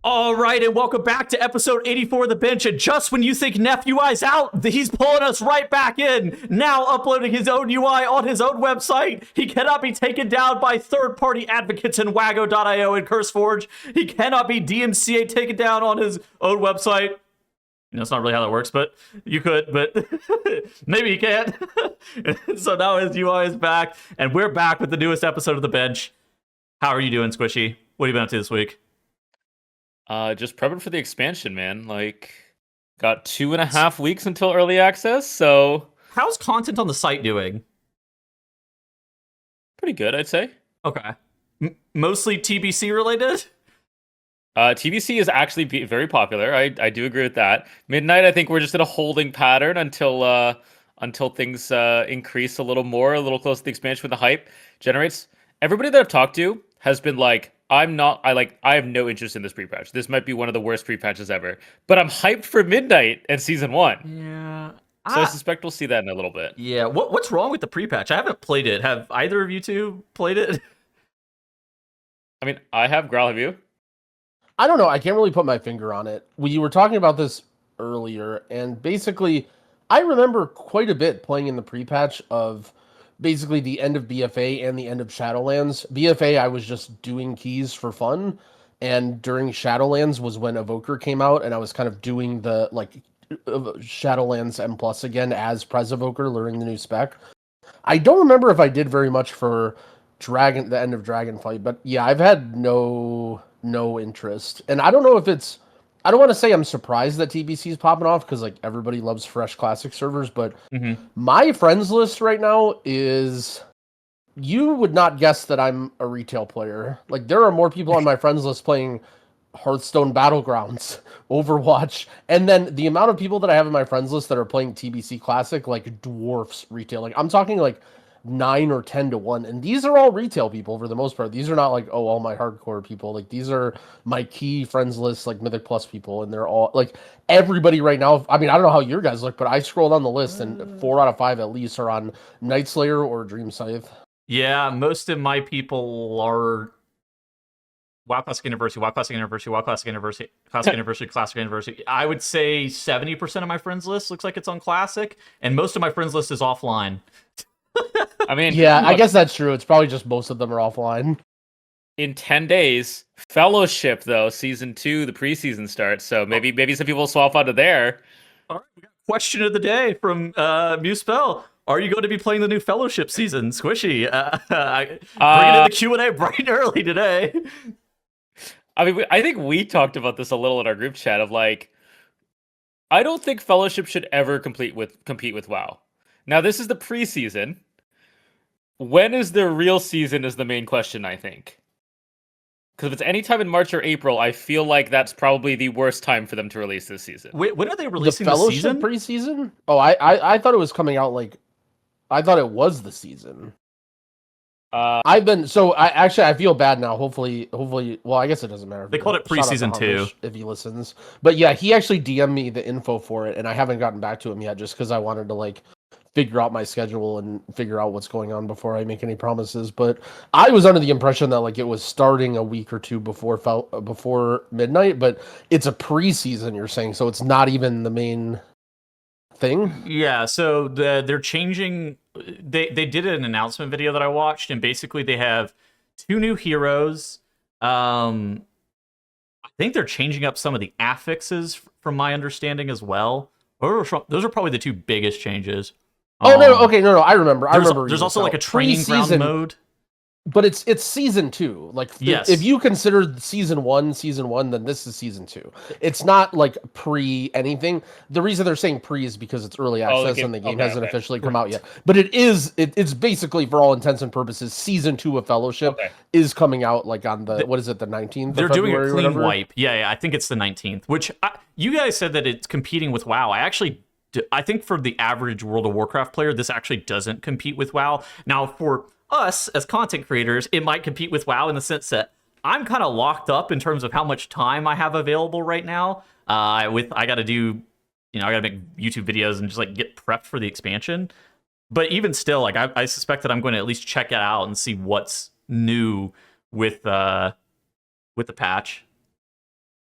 All right, and welcome back to episode 84 of The Bench. And just when you think Neff UI's out, he's pulling us right back in. Now uploading his own UI on his own website. He cannot be taken down by third-party advocates in Wago.io and CurseForge. He cannot be DMCA taken down on his own website. That's not really how that works, but you could, but maybe you can't. So now his UI is back, and we're back with the newest episode of The Bench. How are you doing, Squishy? What have you been up to this week? Just prepping for the expansion, man. Like, got 2.5 weeks until early access, so How's content on the site doing? pretty good, I'd say. Okay. Mostly TBC related? TBC is actually very popular. I do agree with that. Midnight, I think we're just in a holding pattern until things increase a little more, a little close to the expansion when the hype generates. Everybody that I've talked to has been like, I have no interest in this pre-patch. This might be one of the worst pre-patches ever. But I'm hyped for Midnight and Season 1. Yeah. So I suspect we'll see that in a little bit. Yeah. What's wrong with the pre-patch? I haven't played it. Have either of you two played it? I mean, I have. Growl, have you? I don't know. I can't really put my finger on it. We were talking about this earlier, and basically, I remember quite a bit playing in the pre-patch of basically the end of BFA and the end of Shadowlands. BFA, I was just doing keys for fun, and during Shadowlands was when Evoker came out, and I was kind of doing the Shadowlands M Plus again as Pres Evoker, learning the new spec. I don't remember if I did very much for the end of Dragonflight, but yeah, I've had no interest. And I don't know if I don't want to say I'm surprised that TBC is popping off because like everybody loves fresh classic servers, but my friends list right now is, you would not guess that I'm a retail player. Like there are more people on my friends list playing Hearthstone Battlegrounds, Overwatch, and then the amount of people that I have in my friends list that are playing TBC Classic like dwarfs retail. Like I'm talking like 9 or 10 to 1, and these are all retail people for the most part. These are not like, oh, all my hardcore people. Like these are my key friends list, like Mythic Plus people, and they're all like, everybody right now. I mean, I don't know how your guys look, but I scroll down the list and 4 out of 5 at least are on Night Slayer or Dream Scythe. Yeah, most of my people are WoW Classic University, WoW Classic University, WoW Classic University, Classic University, Classic University. I would say 70% of my friends list looks like it's on Classic, and most of my friends list is offline. I mean, Yeah, look, I guess that's true. It's probably just most of them are offline. in 10 days, Fellowship, though, Season 2, the preseason starts, so maybe some people will swap out of there. All right, we got a question of the day from Muspel. Are you going to be playing the new Fellowship season, Squishy? Bringing in the Q&A bright and early today. I mean, I think we talked about this a little in our group chat of like, I don't think Fellowship should ever compete with WoW. Now, this is the preseason. When is the real season is the main question, I think. Because if it's any time in March or April, I feel like that's probably the worst time for them to release this season. Wait, when are they The releasing the Fellowship season? preseason? Oh, I thought it was coming out like, I thought it was the season. I feel bad now. Hopefully, well, I guess it doesn't matter. They called it Shout out to preseason 2. Hamish if he listens. But yeah, he actually DM'd me the info for it, and I haven't gotten back to him yet, just because I wanted to like figure out my schedule and figure out what's going on before I make any promises. But I was under the impression that like it was starting a week or two before midnight, but it's a preseason, you're saying, so it's not even the main thing. Yeah, so they're changing. They did an announcement video that I watched, and basically they have 2 new heroes. I think they're changing up some of the affixes, from my understanding as well. Those are probably the 2 biggest changes. Oh no, okay, no, I remember. There's also like a training ground mode. But it's season 2. Like, Yes. If you consider season 1, then this is season 2. It's not like pre anything. The reason they're saying pre is because it's early access and the game hasn't officially come out yet. But it's basically, for all intents and purposes, season 2 of Fellowship is coming out like on the what is it, the 19th? They're of doing February a or clean whatever? wipe. Yeah, I think it's the 19th. Which you guys said that it's competing with WoW. I think for the average World of Warcraft player, this actually doesn't compete with WoW. Now, for us as content creators, it might compete with WoW in the sense that I'm kind of locked up in terms of how much time I have available right now. I got to make YouTube videos and just like get prepped for the expansion. But even still, like I suspect that I'm going to at least check it out and see what's new with the patch.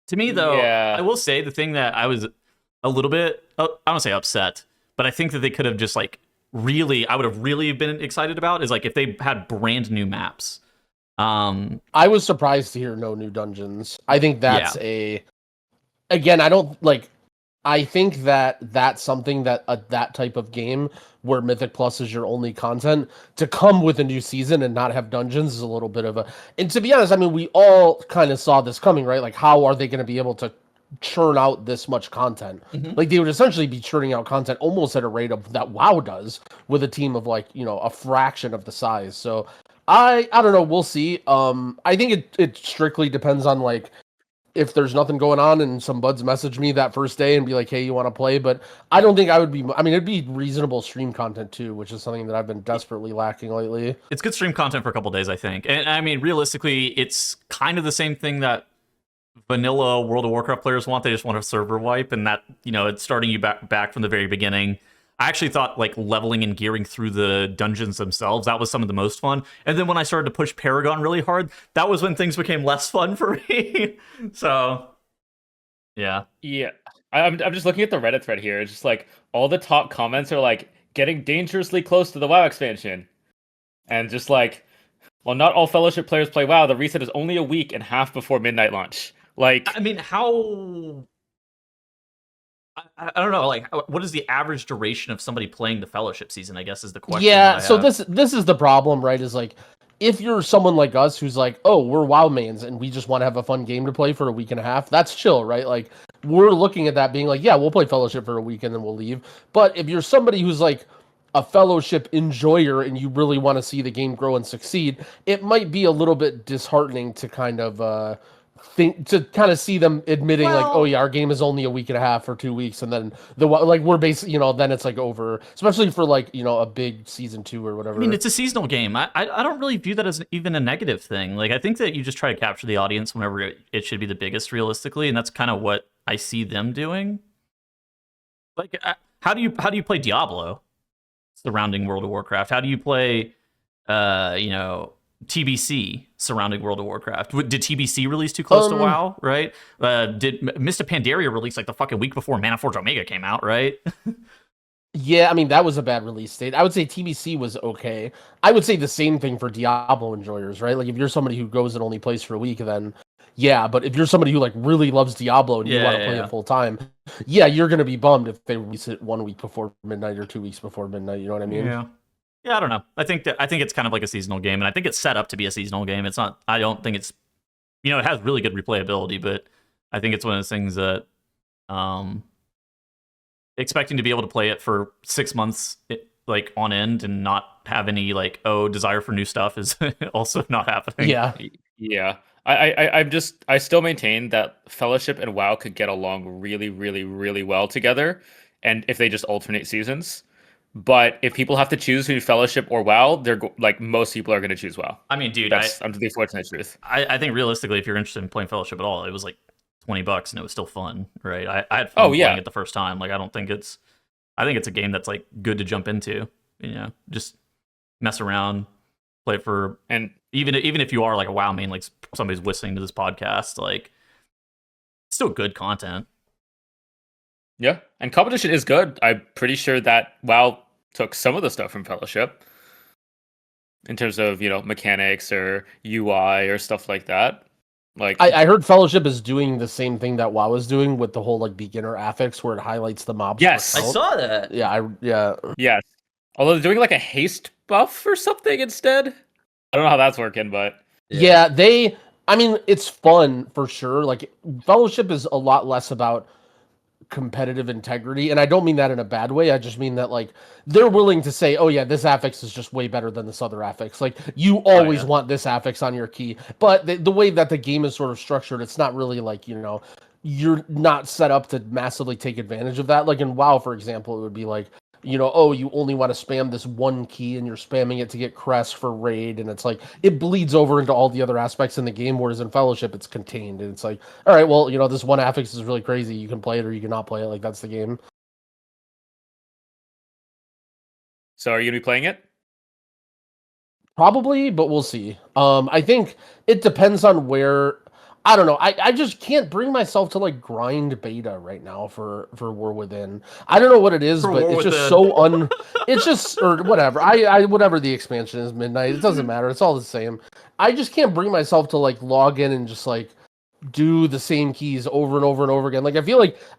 To me, though, Yeah. I will say the thing that I was a little bit, I don't say upset, but I think that they could have just like really, I would have really been excited about is like if they had brand new maps. I was surprised to hear no new dungeons. I think that's Yeah. again, I don't like. I think that that's something that that type of game where Mythic Plus is your only content to come with a new season and not have dungeons is a little bit of a. And to be honest, I mean, we all kind of saw this coming, right? Like, how are they going to be able to churn out this much content? Mhm. Like, they would essentially be churning out content almost at a rate of that WoW does with a team of like, a fraction of the size. So I don't know, we'll see. I think it strictly depends on like if there's nothing going on and some buds message me that first day and be like, hey, you want to play? But I don't think I would be, I mean, it'd be reasonable stream content too, which is something that I've been desperately lacking lately. It's good stream content for a couple days, I think. And I mean, realistically, it's kind of the same thing that vanilla World of Warcraft players want. They just want a server wipe, and that, it's starting you back from the very beginning. I actually thought like leveling and gearing through the dungeons themselves, that was some of the most fun. And then when I started to push Paragon really hard, that was when things became less fun for me. So, yeah. Yeah. I'm just looking at the Reddit thread here. It's just like all the top comments are like getting dangerously close to the WoW expansion. And just like, well, not all Fellowship players play WoW. The reset is only a week and half before midnight launch. Like, I mean, how... I don't know, like, what is the average duration of somebody playing the Fellowship season, I guess, is the question. Yeah, so this is the problem, right? Is like, if you're someone like us who's like, oh, we're WoW mains and we just want to have a fun game to play for a week and a half, that's chill, right? Like, we're looking at that being like, yeah, we'll play Fellowship for a week and then we'll leave. But if you're somebody who's like a Fellowship enjoyer and you really want to see the game grow and succeed, it might be a little bit disheartening to kind of see them admitting like, oh yeah, our game is only a week and a half or 2 weeks, and then we're basically, then it's like over, especially for like, a big season 2 or whatever. I mean, it's a seasonal game. I don't really view that as even a negative thing. Like, I think that you just try to capture the audience whenever it should be the biggest, realistically, and that's kind of what I see them doing. Like, how do you play Diablo surrounding World of Warcraft? How do you play, TBC surrounding World of Warcraft? Did TBC release too close to WoW, right? Did Mist of Pandaria release like the fucking week before Manaforge Omega came out, right? Yeah, I mean, that was a bad release date. I would say TBC was okay. I would say the same thing for Diablo enjoyers, right? Like, if you're somebody who goes and only plays for a week, then yeah, but if you're somebody who like really loves Diablo and you want to play it full time, yeah, you're going to be bummed if they release it 1 week before midnight or 2 weeks before midnight, you know what I mean? Yeah, I don't know. I think it's kind of like a seasonal game, and I think it's set up to be a seasonal game. It's not. I don't think it's. It has really good replayability, but I think it's one of those things that, expecting to be able to play it for 6 months, like on end, and not have any like desire for new stuff is also not happening. Yeah. I still maintain that Fellowship and WoW could get along really, really, really well together, and if they just alternate seasons. But if people have to choose between Fellowship or WoW, they're like most people are going to choose WoW. I mean, dude, that's the unfortunate truth. I think realistically, if you're interested in playing Fellowship at all, it was like $20 and it was still fun, right? I had fun playing it the first time. Like, I think it's a game that's like good to jump into. Just mess around, play it for, and even if you are like a WoW main, like somebody's listening to this podcast, like, it's still good content. Yeah, and competition is good. I'm pretty sure that WoW took some of the stuff from Fellowship in terms of, mechanics or UI or stuff like that. Like, I heard Fellowship is doing the same thing that WoW is doing with the whole like beginner affix where it highlights the mobs. Yes, I saw that. Yes. Although they're doing like a haste buff or something instead. I don't know how that's working, but yeah, I mean, it's fun for sure. Like, Fellowship is a lot less about competitive integrity, and I don't mean that in a bad way. I just mean that like they're willing to say, oh yeah, this affix is just way better than this other affix. Like, you always want this affix on your key, but the way that the game is sort of structured, it's not really like, you're not set up to massively take advantage of that. Like in WoW, for example, it would be like, oh, you only want to spam this one key and you're spamming it to get crest for raid, and it's like it bleeds over into all the other aspects in the game, whereas in Fellowship it's contained, and it's like, all right, well, this one affix is really crazy, you can play it or you can not play it, like that's the game. So are you gonna be playing it? Probably, but we'll see. I think it depends on where. I don't know. I just can't bring myself to like grind beta right now for War Within. I don't know what it is, For but War it's just Within. so it's just or whatever. I whatever the expansion is, Midnight. It doesn't matter. It's all the same. I just can't bring myself to like log in and just like do the same keys over and over and over again. Like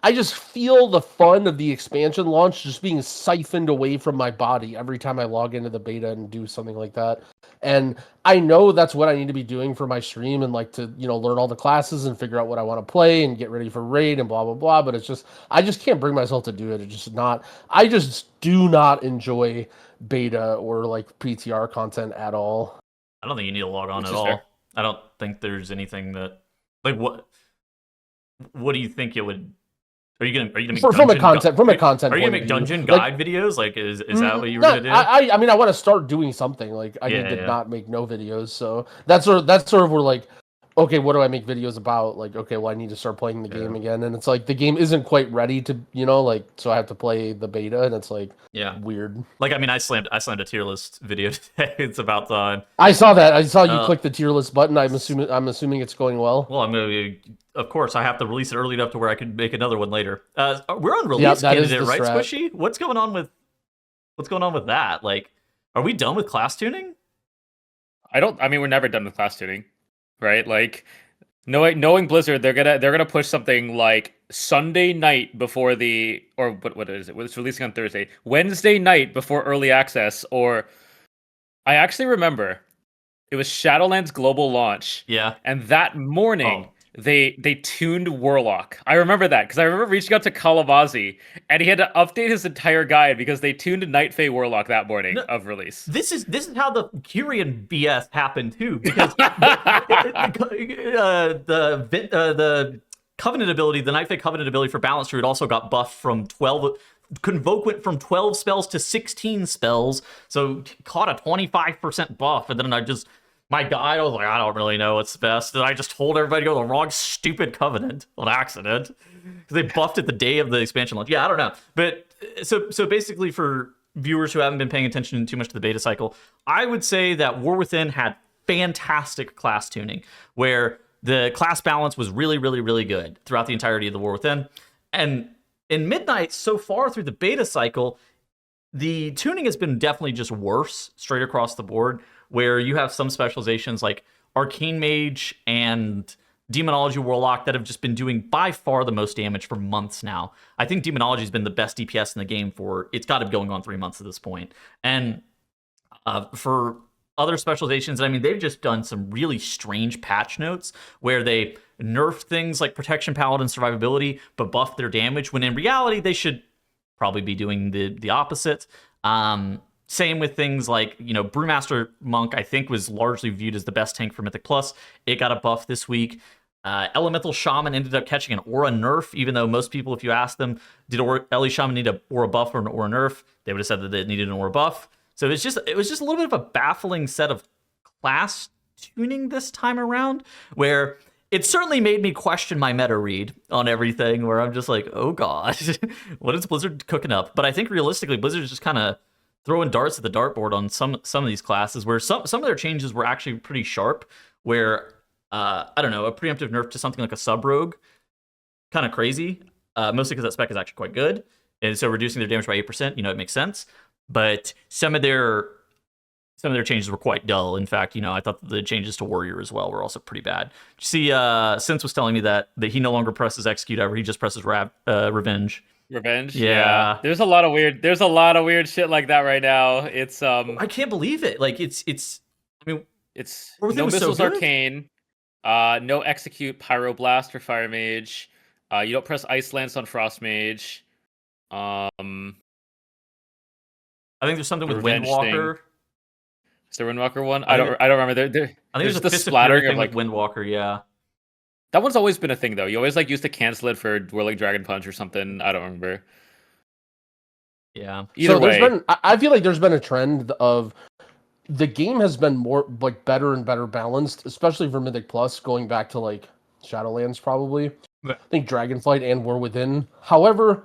I just feel the fun of the expansion launch just being siphoned away from my body every time I log into the beta and do something like that. And I know that's what I need to be doing for my stream and like to, learn all the classes and figure out what I want to play and get ready for raid and blah blah blah, but it's just I just can't bring myself to do it. It's just not I just do not enjoy beta or like PTR content at all. I don't think you need to log on Which at is all. fair. I don't think there's anything that like what do you think it would are you gonna make From a dungeon content are you point gonna of make view. dungeon Like, guide videos? Like is that what you were no, gonna do? I mean I want to start doing something. Like I need to Yeah. not make no videos. So that's sort of where like, okay, what do I make videos about? Like, okay, well I need to start playing the game again. And it's like the game isn't quite ready to, like so I have to play the beta and it's like weird. Like I mean I slammed a tier list video today. It's about time. I saw that. I saw you click the tier list button. I'm assuming it's going well. Well, of course, I have to release it early enough to where I could make another one later. We're on release that is candidate, the right, strat. Squishy? What's going on with that? Like, are we done with class tuning? I mean, we're never done with class tuning, right? Like, knowing Blizzard, they're gonna push something like Sunday night before what is it? It's releasing on Thursday, Wednesday night before early access, or I actually remember it was Shadowlands global launch. Yeah. And that morning they tuned Warlock. I remember that because I remember reaching out to Kalavazi and he had to update his entire guide because they tuned Night Fae Warlock that morning of release. This is how the Kyrian BS happened too, because the Covenant ability, the Night Fae Covenant ability for Balance Druid also got buffed from 12. Convoke went from 12 spells to 16 spells, so caught a 25% buff, and then my guide, I was like, I don't really know what's best, and I just told everybody to go to the wrong stupid Covenant on accident, because they buffed it the day of the expansion launch. Yeah, I don't know. But, so basically for viewers who haven't been paying attention too much to the beta cycle, I would say that War Within had fantastic class tuning, where the class balance was really, really, really good throughout the entirety of the War Within, and in Midnight, so far through the beta cycle, the tuning has been definitely just worse straight across the board, where you have some specializations like Arcane Mage and Demonology Warlock that have just been doing by far the most damage for months now. I think Demonology has been the best DPS in the game it's got to be going on 3 months at this point. And for other specializations, I mean, they've just done some really strange patch notes where they nerfed things like Protection Paladin Survivability, but buffed their damage, when in reality, they should probably be doing the opposite. Same with things like, Brewmaster Monk, I think, was largely viewed as the best tank for Mythic Plus. It got a buff this week. Elemental Shaman ended up catching an aura nerf, even though most people, if you ask them, did Ele Shaman need an aura buff or an aura nerf, they would have said that it needed an aura buff. So it was just a little bit of a baffling set of class tuning this time around, where it certainly made me question my meta read on everything, where I'm just like, oh god, what is Blizzard cooking up? But I think realistically, Blizzard is just kind of throwing darts at the dartboard on some of these classes, where some of their changes were actually pretty sharp, where, I don't know, a preemptive nerf to something like a sub-rogue, kind of crazy, mostly because that spec is actually quite good, and so reducing their damage by 8%, it makes sense. But some of their changes were quite dull. In fact, I thought the changes to Warrior as well were also pretty bad. See, Sense was telling me that he no longer presses Execute ever; he just presses Revenge. Revenge. Yeah. There's a lot of weird shit like that right now. It's I can't believe it. Like it's. I mean, it's War Within no was so missiles good. arcane. No Execute Pyroblast for Fire Mage. You don't press Ice Lance on Frost Mage. I think there's something The with Revenge Windwalker. Is the Windwalker one? I don't remember. I think there's a the Fist of splattering Fury of thing like with Windwalker. Yeah. that one's always been a thing though. You always used to cancel it for Whirling Dragon Punch or something. I don't remember. Yeah. Either way, I feel like there's been a trend of the game has been more like better and better balanced, especially for Mythic Plus, going back to like Shadowlands probably. I think Dragonflight and War Within. However,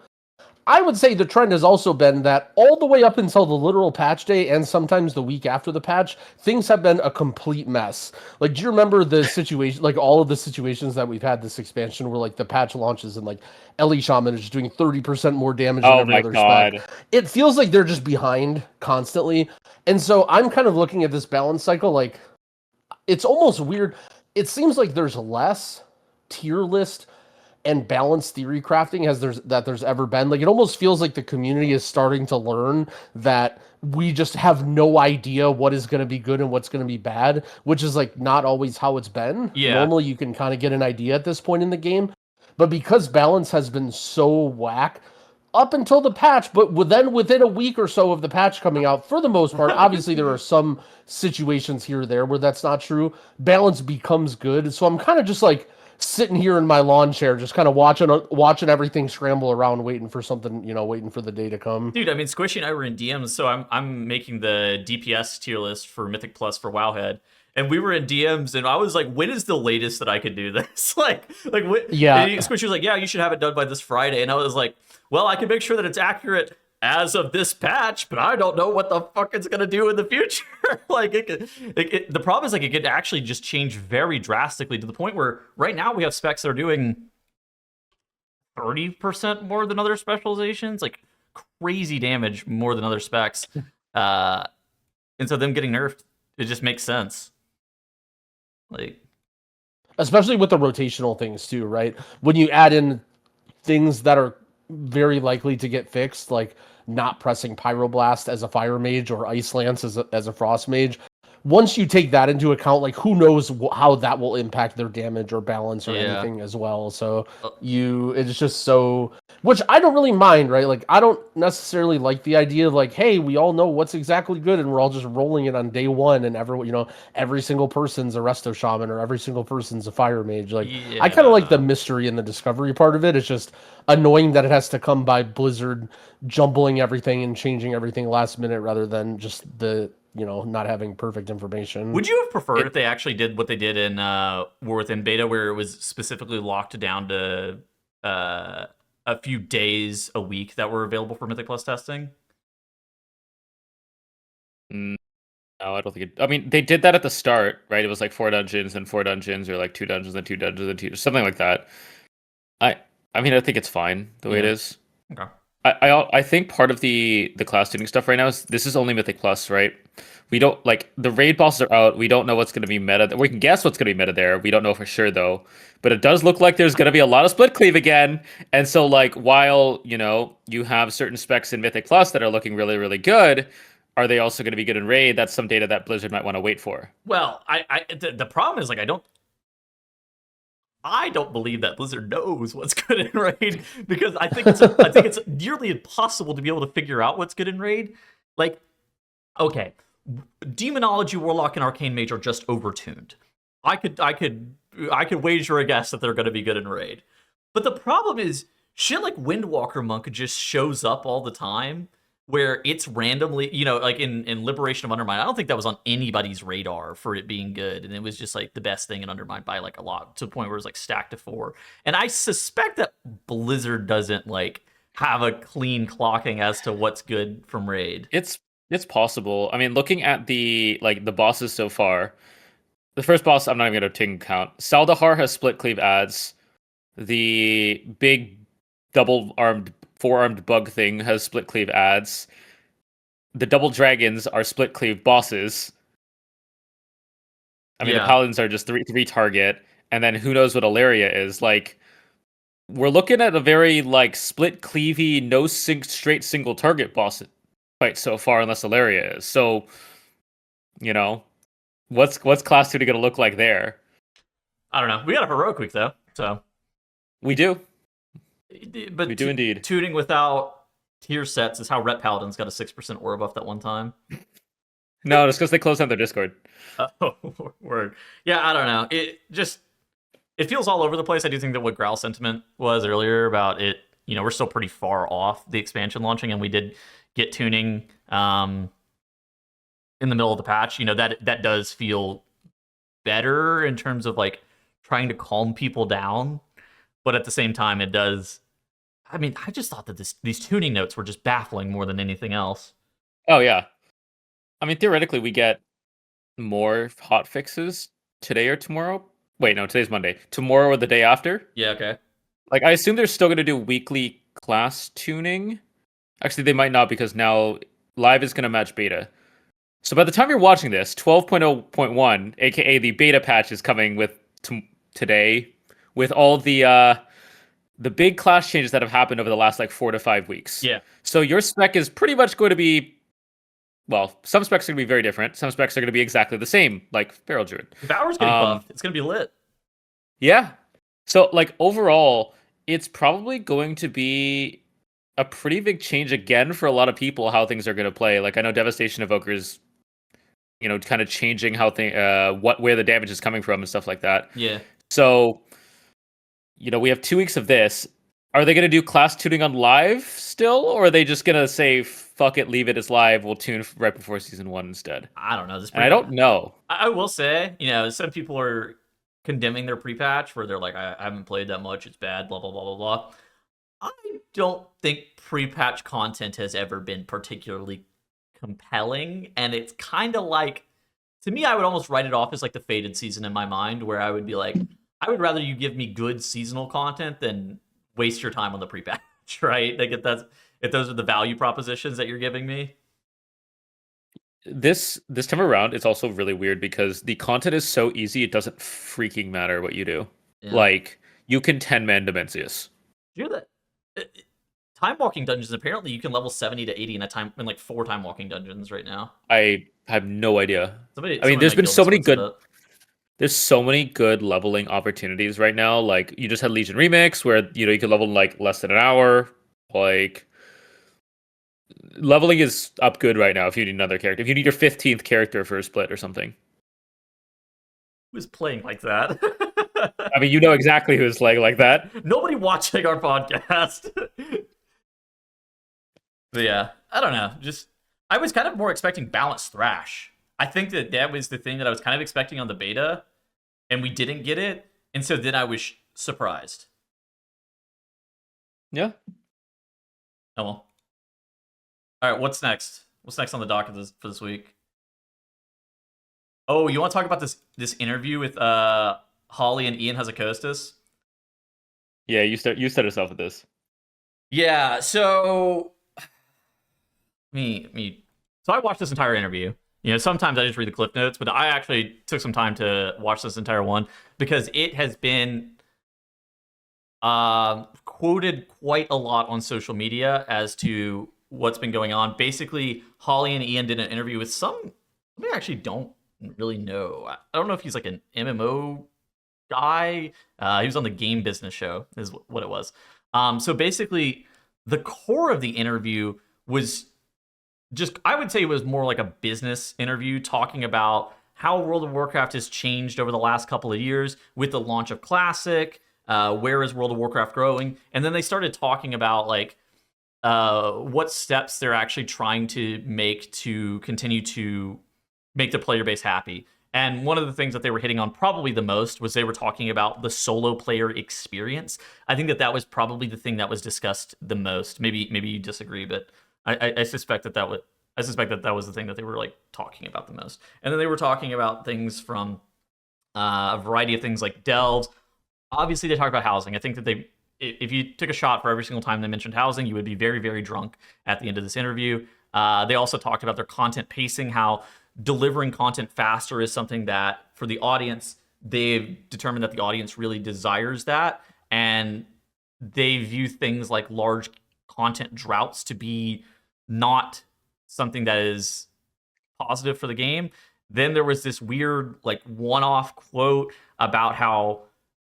I would say the trend has also been that all the way up until the literal patch day and sometimes the week after the patch, things have been a complete mess. Like, do you remember the situation, like all of the situations that we've had this expansion where like the patch launches and like Ellie Shaman is just doing 30% more damage than Oh every my other god. spec? It feels like they're just behind constantly. And so I'm kind of looking at this balance cycle like it's almost weird. It seems like there's less tier list and balanced theory crafting as there's ever been. Like it almost feels like the community is starting to learn that we just have no idea what is going to be good and what's going to be bad, which is like not always how it's been. Yeah. Normally you can kind of get an idea at this point in the game, but because balance has been so whack up until the patch, but then within a week or so of the patch coming out, for the most part, obviously there are some situations here or there where that's not true. Balance becomes good. So I'm kind of just like sitting here in my lawn chair, just kind of watching everything scramble around, waiting for something, waiting for the day to come. Dude, I mean, Squishy and I were in DMs, so I'm making the DPS tier list for Mythic Plus for Wowhead, and we were in DMs, and I was like, when is the latest that I could do this? like, when, Yeah. Squishy was like, yeah, you should have it done by this Friday, and I was like, well, I can make sure that it's accurate as of this patch, but I don't know what the fuck it's gonna do in the future. Like, the problem is like it could actually just change very drastically to the point where right now we have specs that are doing 30% more than other specializations, like crazy damage more than other specs. And so them getting nerfed, it just makes sense. Like, especially with the rotational things too, right? When you add in things that are very likely to get fixed, like not pressing Pyroblast as a Fire Mage or Ice Lance as a Frost Mage. Once you take that into account, like who knows how that will impact their damage or balance or anything as well. So it's just so, which I don't really mind, right? Like I don't necessarily like the idea of like, hey, we all know what's exactly good and we're all just rolling it on day one and every single person's a Resto Shaman or every single person's a Fire Mage. Like I kind of like the mystery and the discovery part of it. It's just annoying that it has to come by Blizzard jumbling everything and changing everything last minute rather than just the not having perfect information. Would you have preferred if they actually did what they did in War Within Beta, where it was specifically locked down to a few days a week that were available for Mythic Plus testing? No, I don't think it. I mean, they did that at the start, right? It was like 4 dungeons and 4 dungeons, or like 2 dungeons and 2 dungeons and 2, something like that. I mean, I think it's fine the way it is. Okay. I think part of the class tuning stuff right now is this is only Mythic Plus, right? We don't like the raid bosses are out. We don't know what's going to be meta. We can guess what's going to be meta there. We don't know for sure though. But it does look like there's going to be a lot of split cleave again. And so like while you have certain specs in Mythic Plus that are looking really really good, are they also going to be good in raid? That's some data that Blizzard might want to wait for. Well, the problem is like I don't believe that Blizzard knows what's good in raid because I think it's nearly impossible to be able to figure out what's good in raid. Like, okay, Demonology, Warlock, and Arcane Mage are just overtuned. I could wager a guess that they're going to be good in raid. But the problem is shit like Windwalker Monk just shows up all the time, where it's randomly, like in Liberation of Undermine, I don't think that was on anybody's radar for it being good, and it was just like the best thing in Undermine by like a lot, to the point where it was like stacked to 4. And I suspect that Blizzard doesn't like have a clean clocking as to what's good from raid. It's possible. I mean, looking at the bosses so far, the first boss I'm not even going to ting count. Saldahar has split cleave ads. The big double-armed 4-armed bug thing has split cleave ads. The double dragons are split cleave bosses. I mean, the paladins are just three target, and then who knows what Ilaria is. Like, we're looking at a very like split cleavy, no straight single target boss fight so far, unless Ilaria is. So, what's class 2 going to look like there? I don't know. We got a heroic week though, so we do. But we do indeed. Tuning without tier sets is how Ret Paladins got a 6% aura buff that one time. No, it's because they closed down their Discord. Oh, word. Yeah, I don't know. It feels all over the place. I do think that what Growl sentiment was earlier about it, we're still pretty far off the expansion launching, and we did get tuning in the middle of the patch. That does feel better in terms of like trying to calm people down. But at the same time, it does I mean, I just thought that these tuning notes were just baffling more than anything else. Oh yeah. I mean, theoretically, we get more hot fixes today or tomorrow. Wait, no, today's Monday. Tomorrow or the day after. Yeah, okay. Like, I assume they're still going to do weekly class tuning. Actually, they might not because now live is going to match beta. So by the time you're watching this, 12.0.1, aka the beta patch, is coming with today, with all the big class changes that have happened over the last like 4 to 5 weeks. Yeah. So your spec is pretty much going to be, well, some specs are going to be very different. Some specs are going to be exactly the same, like Feral Druid. Devour's getting buffed. It's going to be lit. Yeah. So like overall, it's probably going to be a pretty big change again for a lot of people how things are going to play. Like I know Devastation Evoker's, kind of changing how where the damage is coming from and stuff like that. Yeah. So, we have 2 weeks of this. Are they going to do class tuning on live still, or are they just going to say fuck it, leave it as live? We'll tune right before season 1 instead. I don't know. I don't know. I will say, some people are condemning their pre-patch where they're like, I haven't played that much. It's bad. Blah blah blah blah blah. I don't think pre-patch content has ever been particularly compelling, and it's kind of like, to me, I would almost write it off as like the faded season in my mind, where I would be like, I would rather you give me good seasonal content than waste your time on the pre-patch, right? Like if those are the value propositions that you're giving me. This time around, it's also really weird because the content is so easy, it doesn't freaking matter what you do. Yeah. Like, you can 10-man Dimensius. Do that. Time walking dungeons, apparently you can level 70 to 80 in like 4 time walking dungeons right now. I have no idea. There's been so many good. There's so many good leveling opportunities right now. Like you just had Legion Remix, where you can level in like less than an hour. Like leveling is up good right now. If you need another character, if you need your 15th character for a split or something. Who's playing like that? I mean, you know exactly who's playing like that. Nobody watching our podcast. But yeah, I don't know. I was kind of more expecting balanced Thrash. I think that was the thing that I was kind of expecting on the beta, and we didn't get it, and so then I was surprised. Yeah. Oh well. All right, what's next? What's next on the docket for this week? Oh, you want to talk about this interview with Holly and Ian Hazakostas? Yeah, you start us off with this. Yeah, so so I watched this entire interview. Sometimes I just read the clip notes, but I actually took some time to watch this entire one because it has been quoted quite a lot on social media as to what's been going on. Basically, Holly and Ian did an interview with somebody I actually don't really know. I don't know if he's like an MMO guy. He was on the Game Business Show, is what it was. So basically, the core of the interview was I would say it was more like a business interview talking about how World of Warcraft has changed over the last couple of years with the launch of Classic. Where is World of Warcraft growing? And then they started talking about like what steps they're actually trying to make to continue to make the player base happy. And one of the things that they were hitting on probably the most was they were talking about the solo player experience. I think that was probably the thing that was discussed the most. Maybe you disagree, but I suspect that was the thing that they were like talking about the most. And then they were talking about things from a variety of things like delves. Obviously, they talk about housing. I think that if you took a shot for every single time they mentioned housing, you would be very, very drunk at the end of this interview. They also talked about their content pacing, how delivering content faster is something that for the audience, they've determined that the audience really desires that. And they view things like large content droughts to be not something that is positive for the game. Then there was this weird like one-off quote about how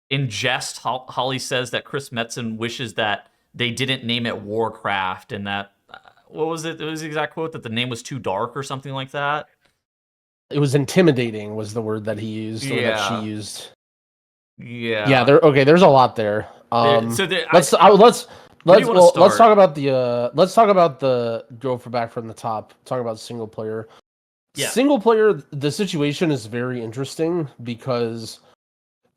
in jest, Holly says that Chris Metzen wishes that they didn't name it Warcraft, and that what was it? It was the exact quote that the name was too dark or something like that. It was intimidating was the word that he used, or that she used. Yeah. Yeah. There's a lot there. Let's talk about the go back from the top. Talk about single player. Yeah. Single player, the situation is very interesting because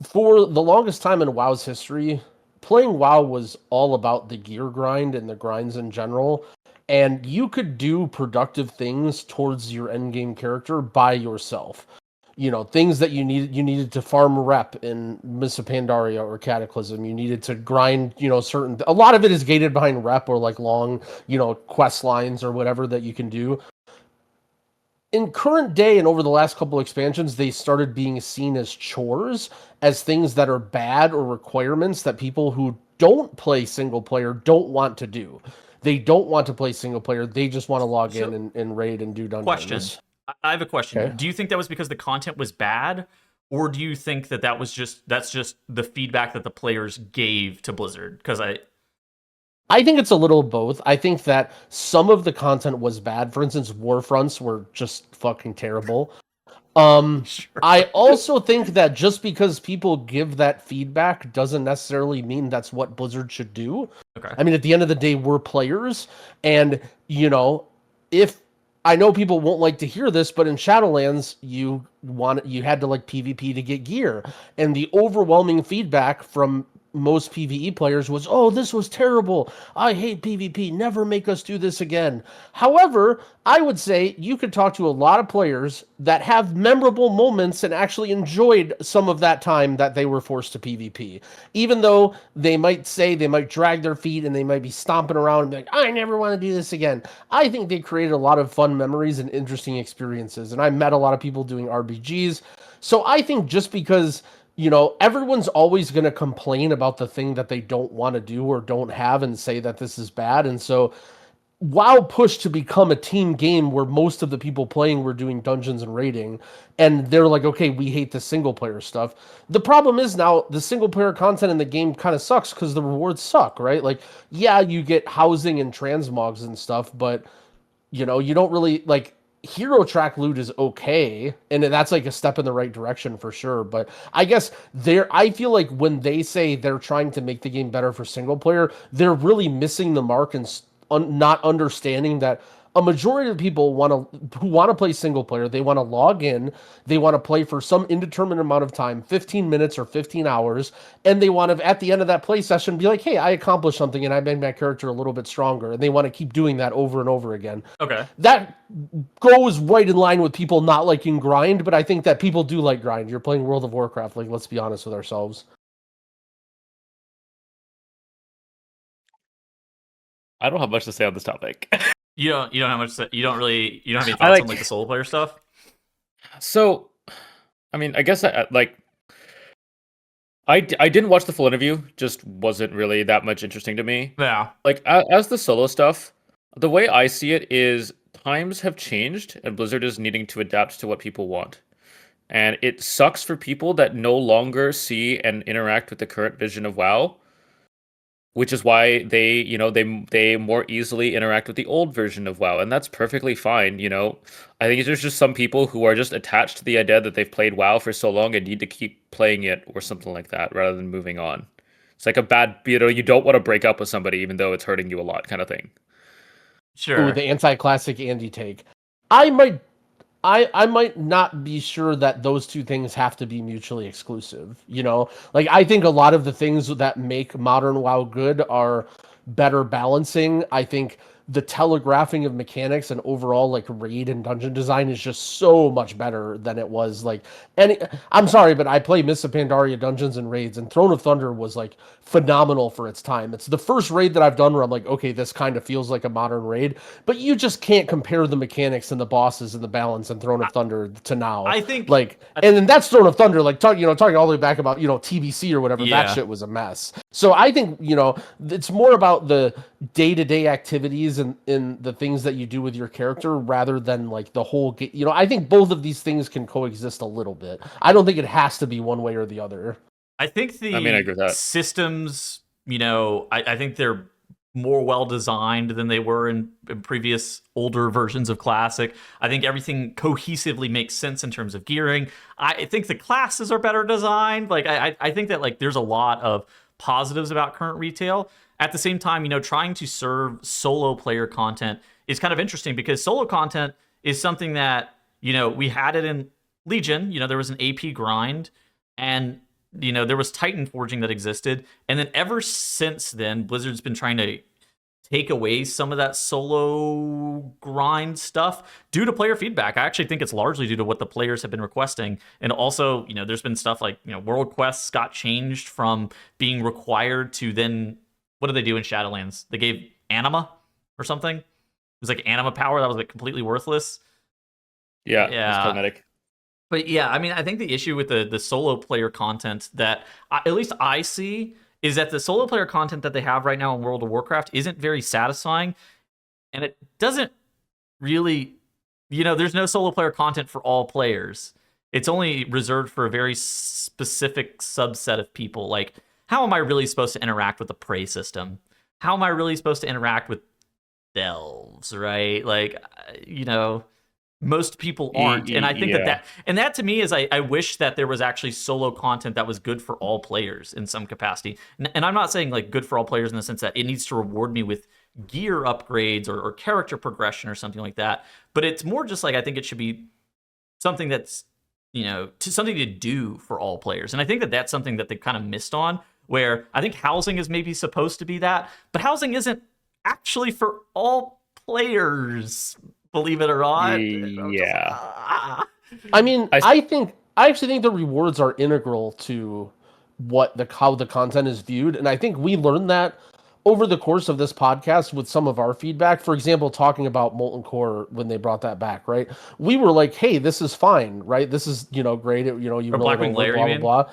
for the longest time in WoW's history, playing WoW was all about the gear grind and the grinds in general. And you could do productive things towards your endgame character by yourself. Things that you needed to farm rep in Miss of Pandaria or Cataclysm. You needed to grind, a lot of it is gated behind rep or like long, quest lines or whatever that you can do. In current day and over the last couple expansions, they started being seen as chores, as things that are bad or requirements that people who don't play single player don't want to do. They don't want to play single player. They just want to log in and raid and do dungeons. Question. I have a question. Okay. Do you think that was because the content was bad, or do you think that that's just the feedback that the players gave to Blizzard? Because I think it's a little of both. I think that some of the content was bad. For instance, Warfronts were just fucking terrible. Sure. I also think that just because people give that feedback doesn't necessarily mean that's what Blizzard should do. Okay. I mean, at the end of the day, we're players, and if I know people won't like to hear this, but in Shadowlands, you had to like PvP to get gear, and the overwhelming feedback from most PvE players was, "Oh, this was terrible. I hate PvP. Never make us do this again." However, I would say you could talk to a lot of players that have memorable moments and actually enjoyed some of that time that they were forced to PvP. Even though they might drag their feet and they might be stomping around and be like, "I never want to do this again." I think they created a lot of fun memories and interesting experiences. And I met a lot of people doing RBGs. So I think just because everyone's always going to complain about the thing that they don't want to do or don't have and say that this is bad. And so WoW pushed to become a team game where most of the people playing were doing dungeons and raiding. And they're like, okay, we hate the single player stuff. The problem is now the single player content in the game kind of sucks because the rewards suck, right? Like, yeah, you get housing and transmogs and stuff, but you don't really like... Hero track loot is okay, and that's like a step in the right direction for sure. But I guess I feel like when they say they're trying to make the game better for single player, they're really missing the mark and not understanding that a majority of people who want to play single player, they want to log in, they want to play for some indeterminate amount of time, 15 minutes or 15 hours, and they want to, at the end of that play session, be like, hey, I accomplished something and I made my character a little bit stronger, and they want to keep doing that over and over again. Okay. That goes right in line with people not liking grind, but I think that people do like grind. You're playing World of Warcraft, like, let's be honest with ourselves. I don't have much to say on this topic. You don't have much. You don't have any thoughts on like the solo player stuff. So, I mean, I guess I didn't watch the full interview. Just wasn't really that much interesting to me. Yeah. Like as the solo stuff, the way I see it is times have changed, and Blizzard is needing to adapt to what people want. And it sucks for people that no longer see and interact with the current vision of WoW, which is why they more easily interact with the old version of WoW, and that's perfectly fine. I think there's just some people who are just attached to the idea that they've played WoW for so long and need to keep playing it or something like that rather than moving on. It's like a bad, you don't want to break up with somebody even though it's hurting you a lot kind of thing. Sure. Ooh, the anti-classic Andy take. I might not be sure that those two things have to be mutually exclusive. Like, I think a lot of the things that make modern WoW good are better balancing. I think the telegraphing of mechanics and overall like raid and dungeon design is just so much better than it was like I'm sorry, but I play Mists of Pandaria dungeons and raids, and Throne of Thunder was like phenomenal for its time. It's the first raid that I've done where I'm like, okay, this kind of feels like a modern raid, but you just can't compare the mechanics and the bosses and the balance in Throne of Thunder to now. I think and then that's Throne of Thunder, like talking all the way back about TBC or whatever. Yeah. That shit was a mess. So I think it's more about the day-to-day activities and in the things that you do with your character rather than like the whole game. I think both of these things can coexist a little bit. I don't think it has to be one way or the other. I think I agree with that. systems, I think they're more well designed than they were in previous older versions of Classic. I think everything cohesively makes sense in terms of gearing. I think the classes are better designed. Like I think that like there's a lot of positives about current retail. At the same time, trying to serve solo player content is kind of interesting because solo content is something that, we had it in Legion. There was an AP grind, and there was Titan forging that existed, and then ever since then, Blizzard's been trying to take away some of that solo grind stuff due to player feedback. I actually think it's largely due to what the players have been requesting. And also, there's been stuff like, world quests got changed from being required to then, what did they do in Shadowlands? They gave anima or something. It was like anima power that was like completely worthless. Yeah. It's cosmetic. But yeah, I mean, I think the issue with the solo player content that at least I see is that the solo player content that they have right now in World of Warcraft isn't very satisfying, and it doesn't really, there's no solo player content for all players. It's only reserved for a very specific subset of people. Like, how am I really supposed to interact with the prey system? How am I really supposed to interact with delves, right? Like, most people aren't. And I think that to me is I wish that there was actually solo content that was good for all players in some capacity. And I'm not saying like good for all players in the sense that it needs to reward me with gear upgrades or character progression or something like that. But it's more just like I think it should be something that's, something to do for all players. And I think that that's something that they've kind of missed on, where I think housing is maybe supposed to be that, but housing isn't actually for all players. Believe it or not. Yeah. I mean, I actually think the rewards are integral to how the content is viewed, and I think we learned that over the course of this podcast with some of our feedback. For example, talking about Molten Core when they brought that back, right? We were like, "Hey, this is fine, right? This is great. You Blackwing Lair, blah blah blah."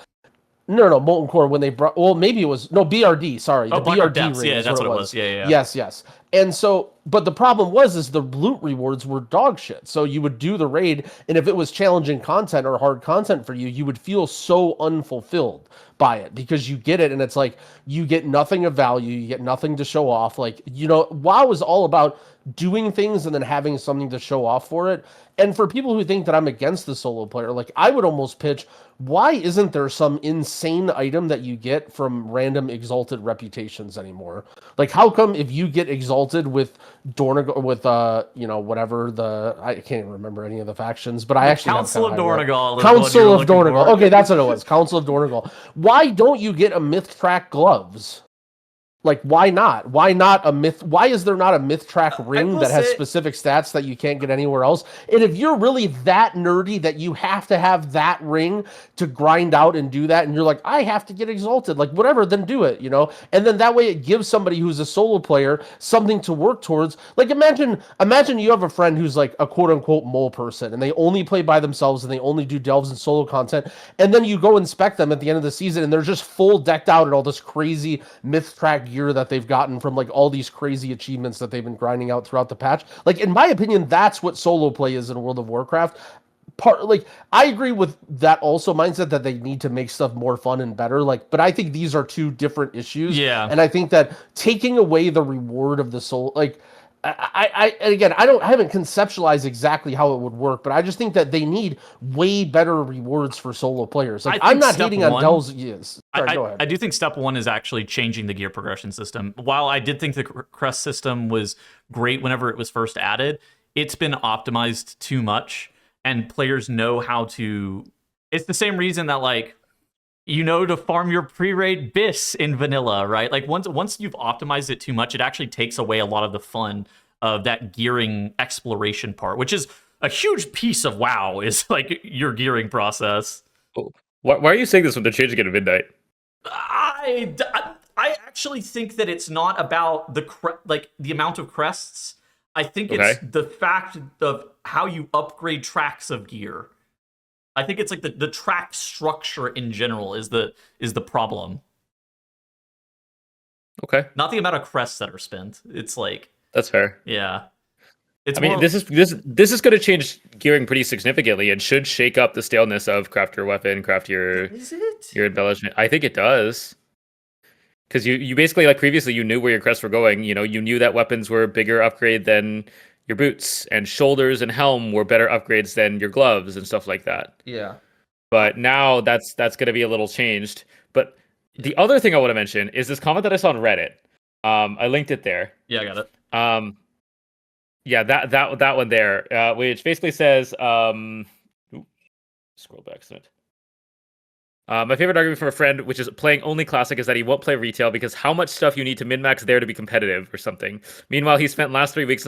No, Molten Core when they brought. Well, maybe it was BRD. Sorry, the BRD Depths, ring. Yeah, that's what it was. Yeah. Yes. And so, but the problem is the loot rewards were dog shit. So you would do the raid, and if it was challenging content or hard content for you, you would feel so unfulfilled by it because you get it, and it's like you get nothing of value, you get nothing to show off. Like WoW is all about doing things and then having something to show off for it. And for people who think that I'm against the solo player, like I would almost pitch, why isn't there some insane item that you get from random exalted reputations anymore? Like, how come if you get exalted with Dornegal, with whatever I can't even remember any of the factions, but I actually Council of Dornegal. Council of Dornegal. Okay, that's what it was. Council of Dornegal. Why don't you get a myth track gloves? Like, why not? Why not a myth? Why is there not a myth track ring that has specific stats that you can't get anywhere else? And if you're really that nerdy that you have to have that ring to grind out and do that, and you're like, I have to get exalted, like whatever, then do it, And then that way it gives somebody who's a solo player something to work towards. Like imagine you have a friend who's like a quote unquote mole person and they only play by themselves and they only do delves and solo content. And then you go inspect them at the end of the season and they're just full decked out in all this crazy myth track gear that they've gotten from like all these crazy achievements that they've been grinding out throughout the patch. Like in my opinion, that's what solo play is in World of Warcraft. I agree with that also mindset that they need to make stuff more fun and better. But I think these are two different issues. Yeah. And I think that taking away the reward of the soul, I haven't conceptualized exactly how it would work, but I just think that they need way better rewards for solo players. I'm not hating on Dells. Yes. Sorry, go ahead. I do think step one is actually changing the gear progression system. While I did think the crest system was great whenever it was first added, it's been optimized too much, and players know how to. It's the same reason that to farm your pre-raid bis in vanilla, right? Like once you've optimized it too much, it actually takes away a lot of the fun of that gearing exploration part, which is a huge piece of WoW, is like your gearing process. Why are you saying this when they're changing it at midnight? I actually think that it's not about the amount of crests. I think it's the fact of how you upgrade tracks of gear. I think it's like the track structure in general is the problem. Okay. Not the amount of crests that are spent. It's like that's fair. Yeah. This is going to change gearing pretty significantly and should shake up the staleness of craft your weapon, craft your embellishment. I think it does. Because you basically, like previously, you knew where your crests were going. You knew that weapons were a bigger upgrade than your boots, and shoulders and helm were better upgrades than your gloves and stuff like that. Yeah. But now that's going to be a little changed. But the other thing I want to mention is this comment that I saw on Reddit. I linked it there. Yeah, I got it. Yeah, that one there, which basically says, scroll back a minute. My favorite argument from a friend, which is playing only Classic, is that he won't play retail because how much stuff you need to min-max there to be competitive or something. Meanwhile, he spent last 3 weeks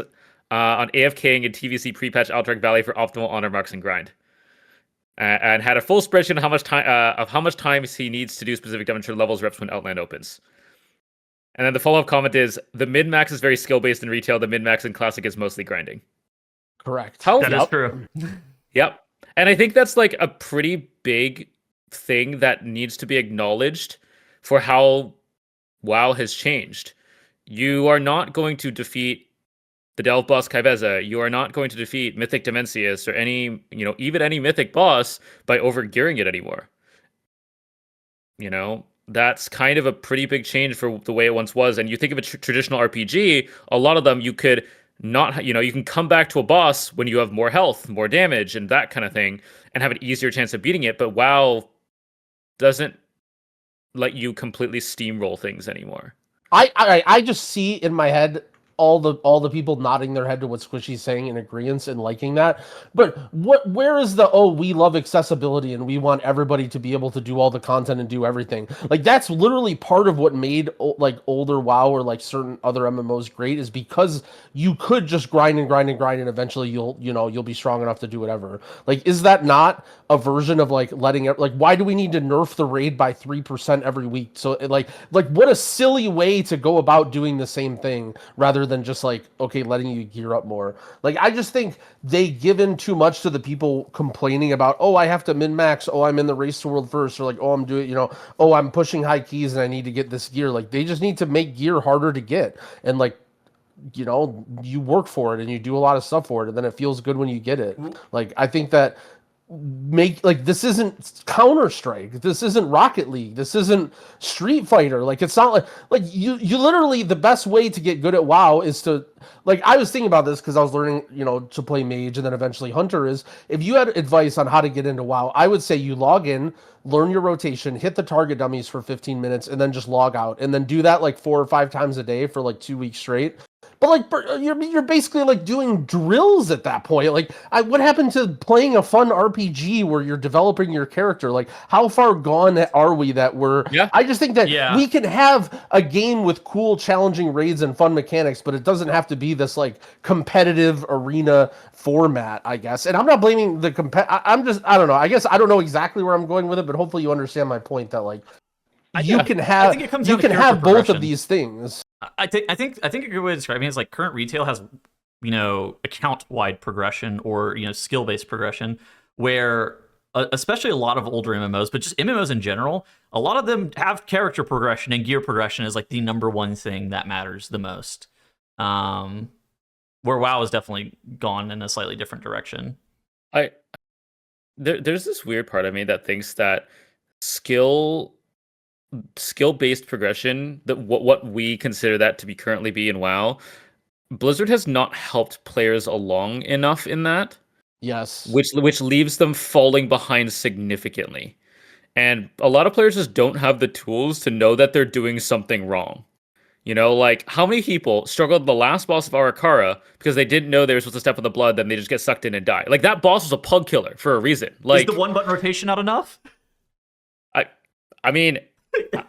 on AFKing in TVC pre-patch Alterac Valley for optimal honor marks and grind. And had a full spreadsheet of how much time he needs to do specific demonstrator levels reps when Outland opens. And then the follow-up comment is, the min-max is very skill-based in retail, the min-max in Classic is mostly grinding. Correct. That is true. Yep. And I think that's like a pretty big thing that needs to be acknowledged for how WoW has changed. You are not going to defeat the Delve boss Kaiveza. You are not going to defeat Mythic Dimensius or any, even any Mythic boss by overgearing it anymore. That's kind of a pretty big change for the way it once was. And you think of a traditional RPG, a lot of them you could not, you can come back to a boss when you have more health, more damage, and that kind of thing, and have an easier chance of beating it. But WoW doesn't let you completely steamroll things anymore. I just see in my head all the people nodding their head to what Squishy's saying in agreement and liking that. But where is the, we love accessibility and we want everybody to be able to do all the content and do everything? Like, that's literally part of what made like older WoW or like certain other MMOs great, is because you could just grind and grind and grind and eventually you'll be strong enough to do whatever. Like, is that not a version of like letting it, like, why do we need to nerf the raid by 3% every week? So like what a silly way to go about doing the same thing rather than just like, okay, letting you gear up more. Like, I just think they give in too much to the people complaining about, I have to min-max, I'm in the race to world first, or like, I'm doing, I'm pushing high keys and I need to get this gear. Like, they just need to make gear harder to get. And like, you work for it and you do a lot of stuff for it, and then it feels good when you get it. Like, I think that this isn't Counter-Strike, this isn't Rocket League, this isn't Street Fighter. Like, it's not like you literally, the best way to get good at WoW is to, like, I was thinking about this because I was learning to play mage and then eventually hunter, is if you had advice on how to get into WoW, I would say you log in, learn your rotation, hit the target dummies for 15 minutes, and then just log out, and then do that like 4 or 5 times a day for like 2 weeks straight. But like, you're basically like doing drills at that point. Like, what happened to playing a fun RPG where you're developing your character? Like, how far gone are we that we're? Yeah. I just think that we can have a game with cool, challenging raids and fun mechanics, but it doesn't have to be this like competitive arena format, I guess. And I'm not blaming the I don't know. I guess I don't know exactly where I'm going with it, but hopefully you understand my point that like you can have both of these things. I think a good way to describe it is like current retail has, account-wide progression or, skill-based progression, where especially a lot of older MMOs, but just MMOs in general, a lot of them have character progression and gear progression is like the number one thing that matters the most. Where WoW has definitely gone in a slightly different direction. There's this weird part of me that thinks that skill-based progression, that what we consider that to be currently be in WoW, Blizzard has not helped players along enough in that. Yes. Which leaves them falling behind significantly. And a lot of players just don't have the tools to know that they're doing something wrong. Like, how many people struggled the last boss of Arakara because they didn't know they were supposed to step in the blood, then they just get sucked in and die. Like, that boss was a pug killer for a reason. Like, is the one button rotation not enough? I mean,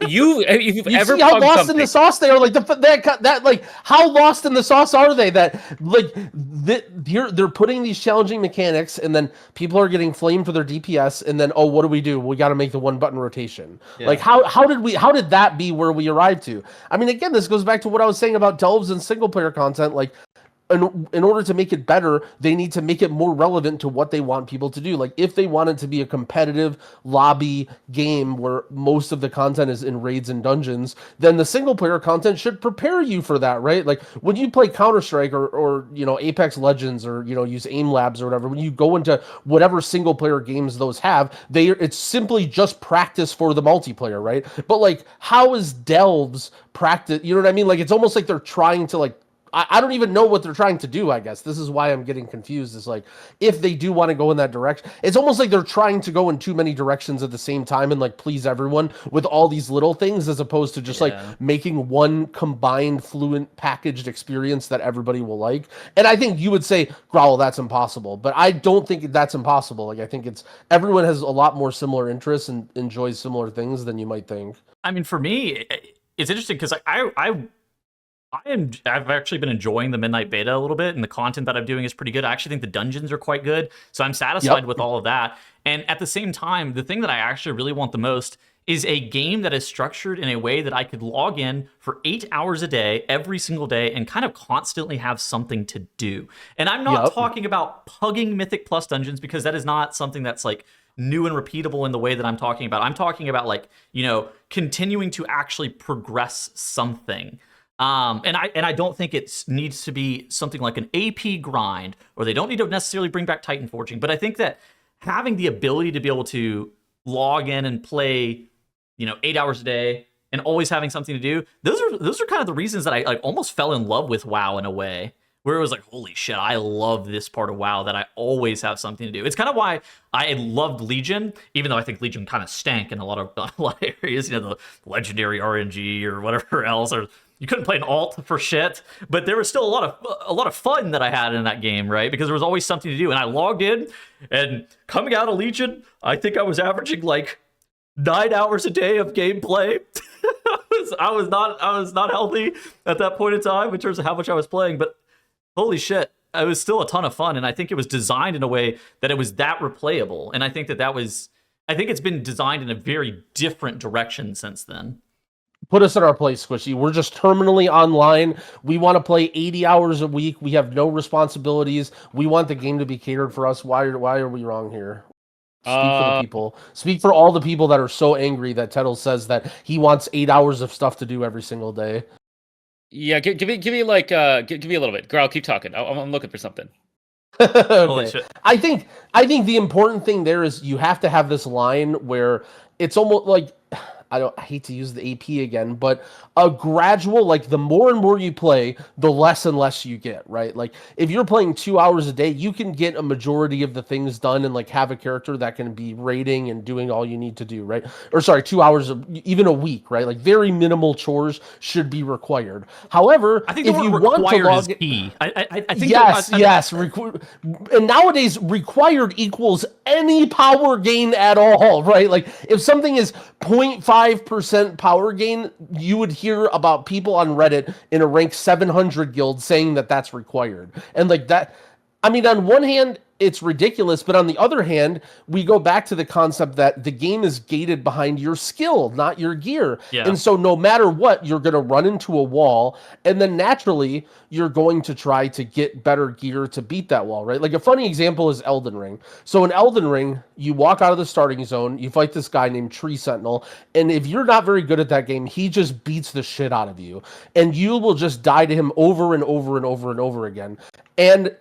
you ever see how lost in the sauce they are? Like that like how lost in the sauce are they that like they're putting these challenging mechanics and then people are getting flamed for their DPS and then what do? We got to make the one button rotation. Yeah. Like how did that be where we arrived to? I mean, again, this goes back to what I was saying about delves and single player content. Like, in order to make it better, they need to make it more relevant to what they want people to do. Like, if they want it to be a competitive lobby game where most of the content is in raids and dungeons, then the single player content should prepare you for that, right? Like, when you play Counter-Strike or Apex Legends or, use AIM Labs or whatever, when you go into whatever single player games those have, it's simply just practice for the multiplayer, right? But like, how is delves practice? You know what I mean? Like, it's almost like they're trying to like I don't even know what they're trying to do, I guess. This is why I'm getting confused. Is like, if they do want to go in that direction, it's almost like they're trying to go in too many directions at the same time and like please everyone with all these little things, as opposed to just like making one combined fluent packaged experience that everybody will like. And I think you would say, Growl, that's impossible. But I don't think that's impossible. Like, I think it's everyone has a lot more similar interests and enjoys similar things than you might think. I mean, for me, it's interesting because I've actually been enjoying the Midnight Beta a little bit, and the content that I'm doing is pretty good. I actually think the dungeons are quite good, so I'm satisfied with all of that. And at the same time, the thing that I actually really want the most is a game that is structured in a way that I could log in for 8 hours a day, every single day, and kind of constantly have something to do. And I'm not talking about pugging Mythic Plus dungeons, because that is not something that's like new and repeatable in the way that I'm talking about. I'm talking about like, you know, continuing to actually progress something. And I don't think it needs to be something like an AP grind, or they don't need to necessarily bring back Titan Forging. But I think that having the ability to be able to log in and play, you know, 8 hours a day and always having something to do, those are kind of the reasons that I like almost fell in love with WoW in a way, where it was like, holy shit, I love this part of WoW that I always have something to do. It's kind of why I loved Legion, even though I think Legion kind of stank in a lot of areas, you know, the legendary RNG or whatever else, or you couldn't play an alt for shit, but there was still a lot of fun that I had in that game, right? Because there was always something to do. And I logged in, and coming out of Legion, I think I was averaging like 9 hours a day of gameplay. I was not healthy at that point in time in terms of how much I was playing, but holy shit, it was still a ton of fun. And I think it was designed in a way that it was that replayable. And I think I think it's been designed in a very different direction since then. Put us in our place, Squishy. We're just terminally online. We want to play 80 hours a week. We have no responsibilities. We want the game to be catered for us. Why are we wrong here? Speak for the people. Speak for all the people that are so angry that Tettle says that he wants 8 hours of stuff to do every single day. Yeah, give me like give me a little bit. Growl, keep talking. I'm looking for something. Okay. Holy shit. I think the important thing there is you have to have this line where it's almost like, I hate to use the AP again, but a gradual, like the more and more you play, the less and less you get, right? Like if you're playing 2 hours a day, you can get a majority of the things done and like have a character that can be raiding and doing all you need to do, right? Or sorry, 2 hours, even a week, right? Like very minimal chores should be required. However, I think if you want to log is key. I think yes. And nowadays, required equals any power gain at all, right? Like if something is 0.5% power gain, you would hear about people on Reddit in a rank 700 guild saying that that's required. And like that, I mean, on one hand, it's ridiculous, but on the other hand, we go back to the concept that the game is gated behind your skill, not your gear. Yeah. And so no matter what, you're going to run into a wall, and then naturally, you're going to try to get better gear to beat that wall, right? Like a funny example is Elden Ring. So in Elden Ring, you walk out of the starting zone, you fight this guy named Tree Sentinel, and if you're not very good at that game, he just beats the shit out of you. And you will just die to him over and over and over and over again. And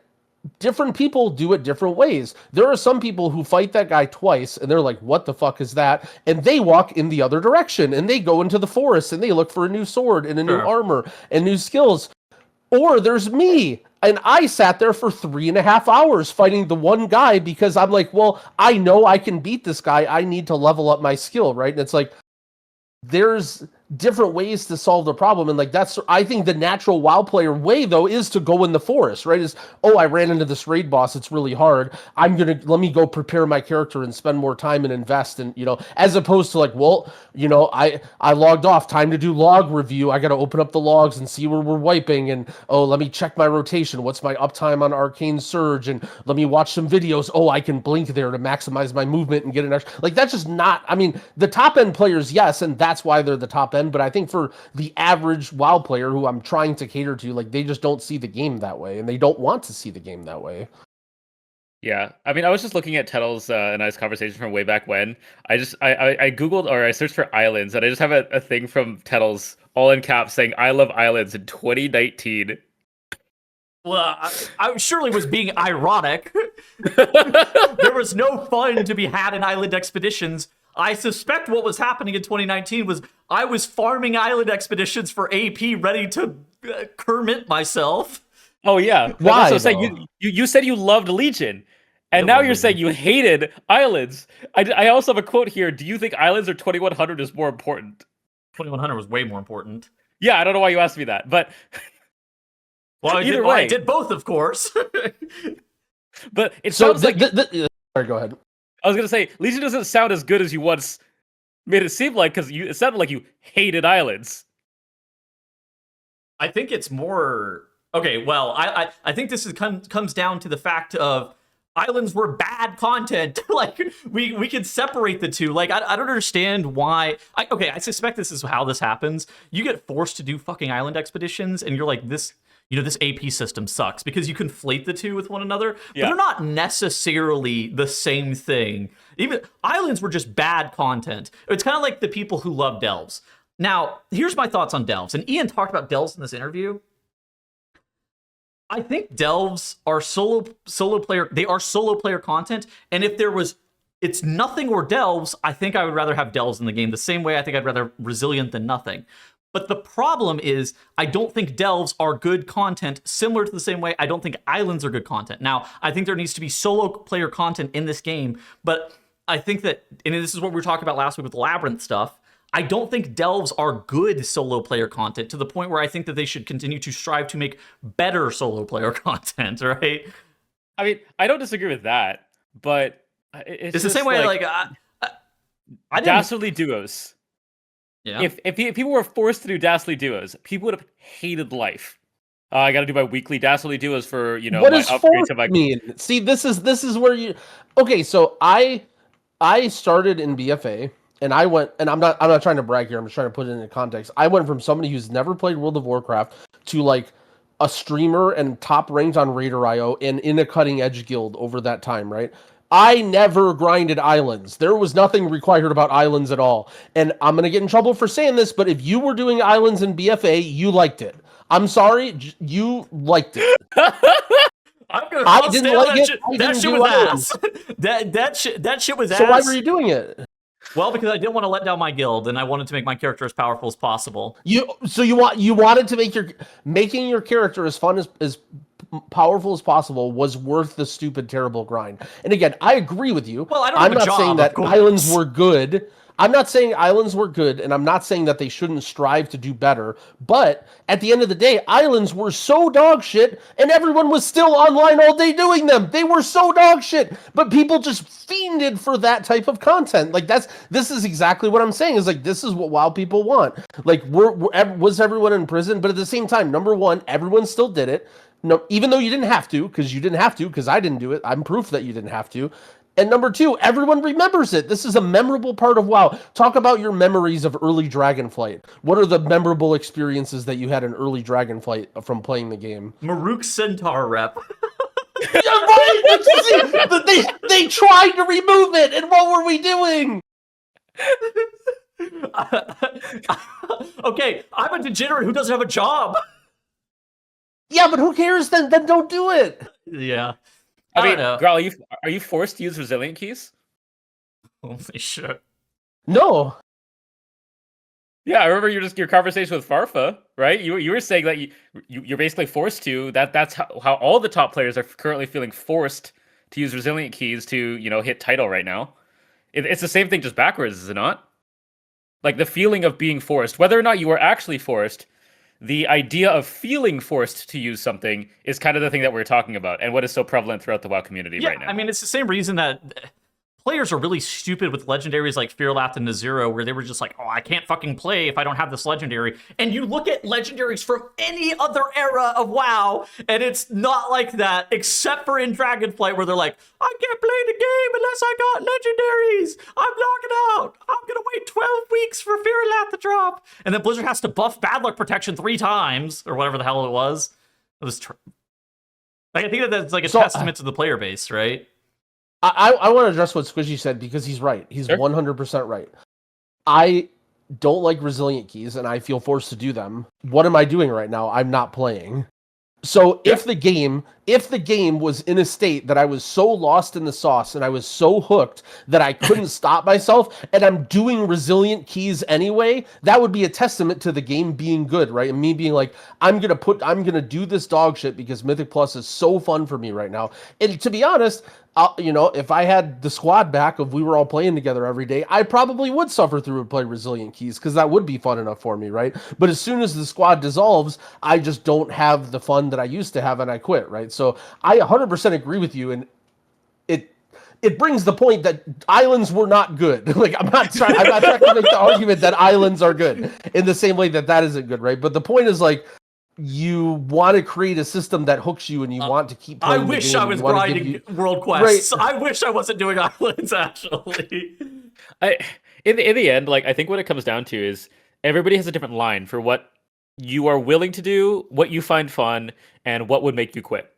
different people do it different ways. There are some people who fight that guy twice and they're like, what the fuck is that? And they walk in the other direction and they go into the forest and they look for a new sword and a new armor and new skills. Or there's me, and I sat there for 3.5 hours fighting the one guy because I'm like, well, I know I can beat this guy. I need to level up my skill, right? And it's like, there's different ways to solve the problem. And like, that's, I think the natural WoW player way though, is to go in the forest, right? Is, oh, I ran into this raid boss. It's really hard. Let me go prepare my character and spend more time and invest in, as opposed to like, well, I logged off, time to do log review. I got to open up the logs and see where we're wiping. And, oh, let me check my rotation. What's my uptime on Arcane Surge? And let me watch some videos. Oh, I can blink there to maximize my movement and get an extra, like, that's just not, I mean, the top end players, yes. And that's why they're the top end. But I think for the average WoW player who I'm trying to cater to, like, they just don't see the game that way, and they don't want to see the game that way. Yeah, I mean, I was just looking at Tettle's nice conversation from way back when. I Googled, or I searched for islands, and I just have a thing from Tettle's all in caps saying, I love islands in 2019. Well, I surely was being ironic. There was no fun to be had in island expeditions. I suspect what was happening in 2019 was I was farming island expeditions for AP, ready to Kermit myself. Oh yeah. Why, Also saying though? you said you loved Legion, and I now love you're saying Legion. you hated Islands. I also have a quote here. Do you think Islands or 2100 is more important? 2100 was way more important. Yeah, I don't know why you asked me that, but Well, either way, I did both, of course. but it So sounds like sorry, go ahead. I was gonna say Legion doesn't sound as good as you once made it seem like because it sounded like you hated Islands. I think it's more okay. Well, I think this comes down to the fact of islands were bad content. Like we can separate the two. Like I don't understand why. Okay, I suspect this is how this happens. You get forced to do fucking island expeditions, and you're like this. This AP system sucks because you conflate the two with one another, but Yeah. they're not necessarily the same thing. Even islands were just bad content. It's kind of like the people who love delves. Now, here's my thoughts on delves. And Ian talked about delves in this interview. I think delves are solo player. They are solo player content. And if it's nothing or delves, I think I would rather have delves in the game. The same way I think I'd rather resilient than nothing. But the problem is, I don't think delves are good content, similar to the same way I don't think islands are good content. Now, I think there needs to be solo player content in this game, but I think that, and this is what we were talking about last week with the Labyrinth stuff, I don't think delves are good solo player content to the point where I think that they should continue to strive to make better solo player content, right? I mean, I don't disagree with that, but It's the same way, like I didn't... Dastardly Duos. Yeah. If people were forced to do Dastardly Duos, people would have hated life. I got to do my weekly Dastardly Duos for What my does upgrade force to my. mean? See, this is where you. Okay, so I started in BFA, and I went, and I'm not trying to brag here. I'm just trying to put it into context. I went from somebody who's never played World of Warcraft to like a streamer and top ranked on Raider.io and in a cutting edge guild over that time, right? I never grinded islands. There was nothing required about islands at all. And I'm going to get in trouble for saying this, but if you were doing islands in BFA, you liked it. I'm sorry, you liked it. I didn't like it. That shit was islands. ass. That shit was ass. So why were you doing it? Well, because I didn't want to let down my guild, and I wanted to make my character as powerful as possible. You wanted to make making your character as fun as powerful as possible was worth the stupid terrible grind. And again, I agree with you. Well, I don't have I'm a not job, saying of that course. islands were good. I'm not saying islands were good, and I'm not saying that they shouldn't strive to do better. But at the end of the day, islands were so dog shit, and everyone was still online all day doing them. They were so dog shit, but people just fiended for that type of content. Like this is exactly what I'm saying. Is like this is what WoW people want. Like was everyone in prison? But at the same time, number one, everyone still did it. No, even though you didn't have to, because I didn't do it. I'm proof that you didn't have to. And number two, everyone remembers it. This is a memorable part of WoW. Talk about your memories of early Dragonflight. What are the memorable experiences that you had in early Dragonflight from playing the game? Maruk Centaur rep. Yeah, right! They tried to remove it, and what were we doing? Okay, I'm a degenerate who doesn't have a job. Yeah, but who cares then? Then don't do it. Yeah. I mean, don't know. Growl, are you forced to use resilient keys? Holy shit. No. Yeah, I remember your conversation with Farfa, right? You were saying that you're basically forced to. That's how all the top players are currently feeling forced to use resilient keys to hit title right now. It's the same thing, just backwards, is it not? Like the feeling of being forced, whether or not you are actually forced. The idea of feeling forced to use something is kind of the thing that we're talking about, and what is so prevalent throughout the WoW community right now. I mean, it's the same reason that players are really stupid with legendaries like Fearlath and Naziro, where they were just like, oh, I can't fucking play if I don't have this legendary. And you look at legendaries from any other era of WoW, and it's not like that, except for in Dragonflight, where they're like, I can't play the game unless I got legendaries. I'm logging out. I'm going to wait 12 weeks for Fearlath to drop. And then Blizzard has to buff bad luck protection 3 times, or whatever the hell it was. It was like, I think that's like a testament to the player base, right? I want to address what Squishy said because he's right. He's 100% right. I don't like resilient keys and I feel forced to do them. What am I doing right now? I'm not playing. So if the game if the game was in a state that I was so lost in the sauce and I was so hooked that I couldn't stop myself, and I'm doing resilient keys anyway, that would be a testament to the game being good, right? And me being like, I'm gonna do this dog shit because Mythic Plus is so fun for me right now. And to be honest, if I had the squad back, if we were all playing together every day, I probably would suffer through and play resilient keys because that would be fun enough for me, right? But as soon as the squad dissolves, I just don't have the fun that I used to have and I quit, right? So I 100% agree with you, and it brings the point that islands were not good. Like I'm not trying to make the argument that islands are good in the same way that that isn't good, right? But the point is like, you want to create a system that hooks you and you want to keep playing. I wish I was grinding world quests. Right. I wish I wasn't doing islands, actually. In the end, like I think what it comes down to is everybody has a different line for what you are willing to do, what you find fun, and what would make you quit.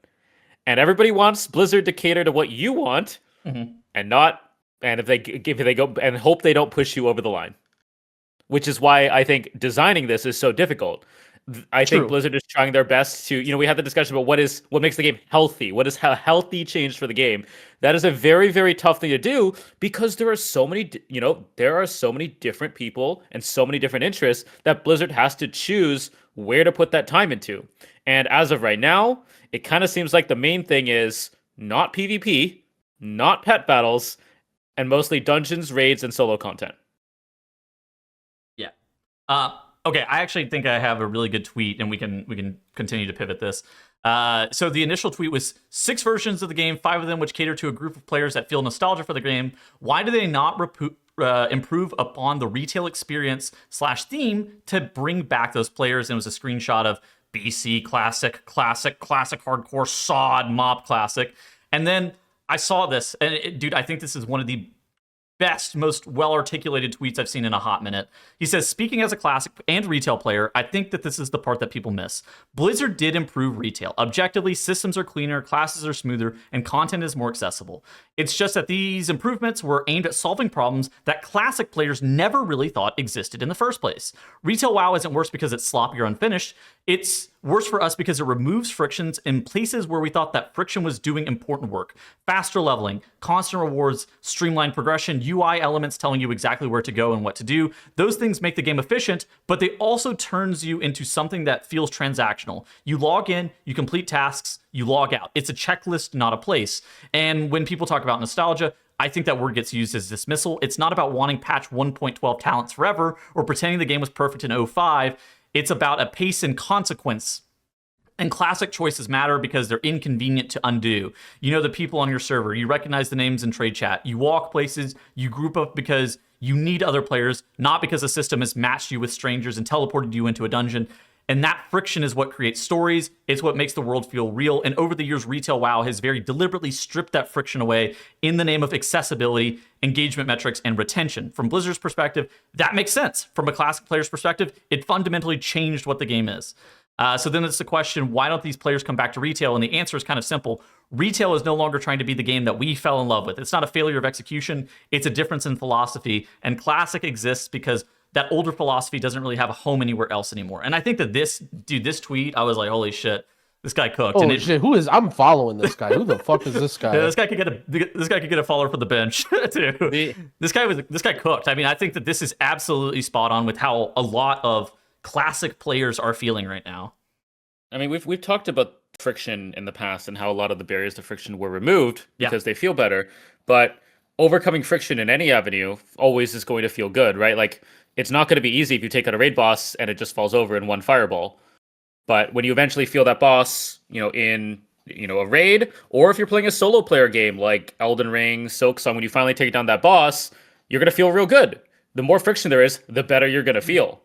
And everybody wants Blizzard to cater to what you want, and if they go and hope they don't push you over the line. Which is why I think designing this is so difficult. I think Blizzard is trying their best to, we had the discussion about what makes the game healthy. What is a healthy change for the game? That is a very, very tough thing to do because there are so many different people and so many different interests that Blizzard has to choose where to put that time into. And as of right now, it kind of seems like the main thing is not PvP, not pet battles, and mostly dungeons, raids, and solo content. Yeah. Okay, I actually think I have a really good tweet, and we can continue to pivot this. So the initial tweet was 6 versions of the game, 5 of them which cater to a group of players that feel nostalgia for the game. Why do they not improve upon the retail experience / theme to bring back those players? And it was a screenshot of BC Classic, Hardcore, SOD, Mob Classic. And then I saw this, and dude, I think this is one of the best, most well-articulated tweets I've seen in a hot minute. He says, speaking as a classic and retail player, I think that this is the part that people miss. Blizzard did improve retail. Objectively, systems are cleaner, classes are smoother, and content is more accessible. It's just that these improvements were aimed at solving problems that classic players never really thought existed in the first place. Retail WoW isn't worse because it's sloppy or unfinished. It's worse for us because it removes frictions in places where we thought that friction was doing important work. Faster leveling, constant rewards, streamlined progression, UI elements telling you exactly where to go and what to do. Those things make the game efficient, but they also turns you into something that feels transactional. You log in, you complete tasks, you log out. It's a checklist, not a place. And when people talk about nostalgia, I think that word gets used as dismissal. It's not about wanting patch 1.12 talents forever or pretending the game was perfect in 05. It's about a pace and consequence. And classic choices matter because they're inconvenient to undo. You know the people on your server. You recognize the names in trade chat. You walk places. You group up because you need other players, not because the system has matched you with strangers and teleported you into a dungeon. And that friction is what creates stories. It's what makes the world feel real. And over the years, retail WoW has very deliberately stripped that friction away in the name of accessibility, engagement metrics, and retention. From Blizzard's perspective, that makes sense. From a classic player's perspective, it fundamentally changed what the game is. So then it's the question, why don't these players come back to retail? And the answer is kind of simple. Retail is no longer trying to be the game that we fell in love with. It's not a failure of execution. It's a difference in philosophy. And classic exists because that older philosophy doesn't really have a home anywhere else anymore. And I think that this tweet, I was like, holy shit, this guy cooked. Oh shit, I'm following this guy. Who the fuck is this guy? Yeah, this guy could get a follower for the bench too. This guy cooked. I mean, I think that this is absolutely spot on with how a lot of classic players are feeling right now. I mean, we've talked about friction in the past and how a lot of the barriers to friction were removed because they feel better. But overcoming friction in any avenue always is going to feel good, right? Like, it's not going to be easy if you take out a raid boss and it just falls over in one fireball. But when you eventually feel that boss, in a raid, or if you're playing a solo player game like Elden Ring, Silksong, when you finally take down that boss, you're going to feel real good. The more friction there is, the better you're going to feel.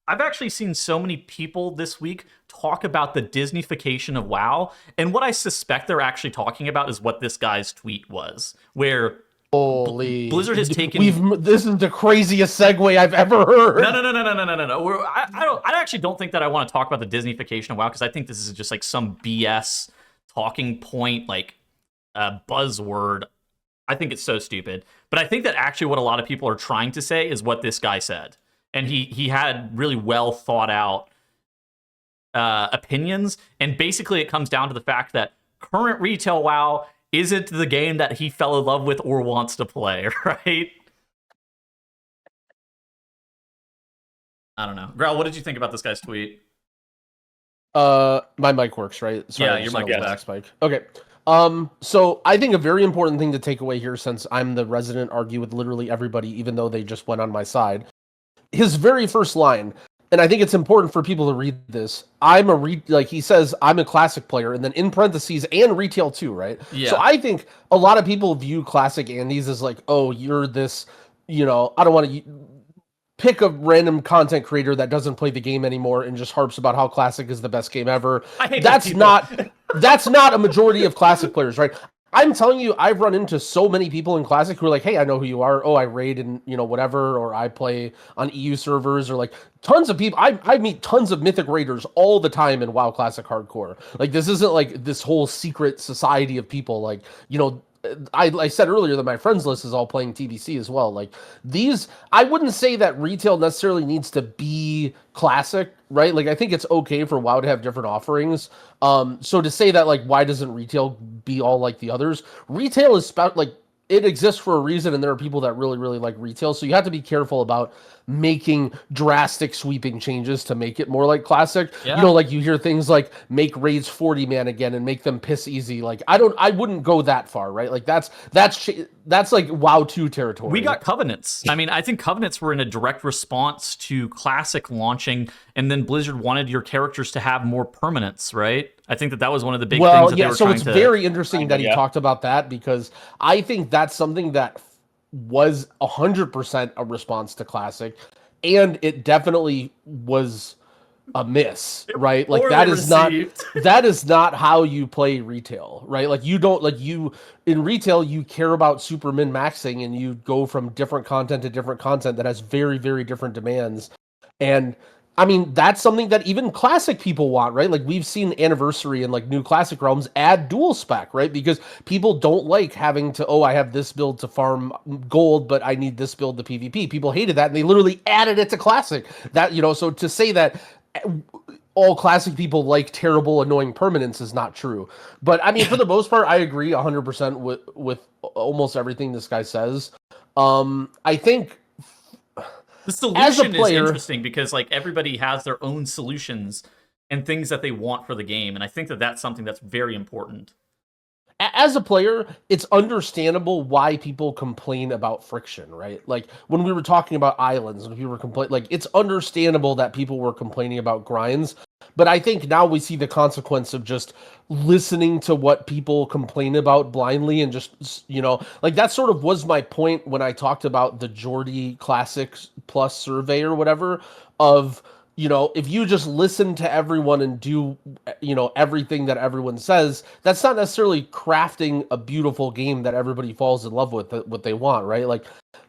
I've actually seen so many people this week talk about the Disneyfication of WoW, and what I suspect they're actually talking about is what this guy's tweet was, where holy Blizzard has taken. This is the craziest segue I've ever heard. No. I actually don't think that I want to talk about the Disneyfication of WoW because I think this is just like some BS talking point, like buzzword. I think it's so stupid. But I think that actually what a lot of people are trying to say is what this guy said. And he had really well thought out opinions. And basically it comes down to the fact that current retail WoW isn't the game that he fell in love with or wants to play, right? I don't know. Grell, what did you think about this guy's tweet? My mic works, right? Sorry, Yeah, I your just mic had a is little back. spike. Okay. So I think a very important thing to take away here, since I'm the resident argue with literally everybody, even though they just went on my side. His very first line, and I think it's important for people to read this. Like he says, I'm a classic player, and then in parentheses, and retail too, right? Yeah. So I think a lot of people view classic Andes as like, oh, you're this, I don't want to pick a random content creator that doesn't play the game anymore and just harps about how classic is the best game ever. I hate That's those people. that's not a majority of classic players, right? I'm telling you, I've run into so many people in Classic who are like, hey, I know who you are. Oh, I raid and, whatever, or I play on EU servers, or like tons of people. I meet tons of Mythic Raiders all the time in WoW Classic Hardcore. Like, this isn't like this whole secret society of people. Like, I said earlier that my friends list is all playing TBC as well. Like, I wouldn't say that retail necessarily needs to be classic, right? Like, I think it's okay for WoW to have different offerings. So to say that, like, why doesn't retail be all like the others? Retail is like, it exists for a reason, and there are people that really, really like retail. So you have to be careful about making drastic sweeping changes to make it more like classic. Yeah. Like you hear things like make raids 40 man again and make them piss easy. Like I wouldn't go that far, right? Like that's like WoW 2 territory. We got Covenants. I mean, I think Covenants were in a direct response to Classic launching, and then Blizzard wanted your characters to have more permanence, right? I think that was one of the big things that they were so trying it's to... very interesting that he talked about that, because I think that's something that was 100% a response to Classic, and it definitely was a miss, right? Like that is not how you play retail, right? Like in retail you care about super min maxing, and you go from different content to different content that has very, very different demands. And I mean, that's something that even classic people want, right? Like we've seen Anniversary and like new classic realms add dual spec, right? Because people don't like having to, I have this build to farm gold, but I need this build to PvP. People hated that, and they literally added it to classic. That, so to say that all classic people like terrible, annoying permanence is not true. But I mean, for the most part, I agree 100% with almost everything this guy says. I think the solution is interesting because like everybody has their own solutions and things that they want for the game, and I think that that's something that's very important. As a player, it's understandable why people complain about friction, right? Like when we were talking about islands, when people were complaining, like it's understandable that people were complaining about grinds. But I think now we see the consequence of just listening to what people complain about blindly, and just, like that sort of was my point when I talked about the Geordie Classics Plus survey or whatever of, if you just listen to everyone and do, everything that everyone says, that's not necessarily crafting a beautiful game that everybody falls in love with, what they want, right? Like,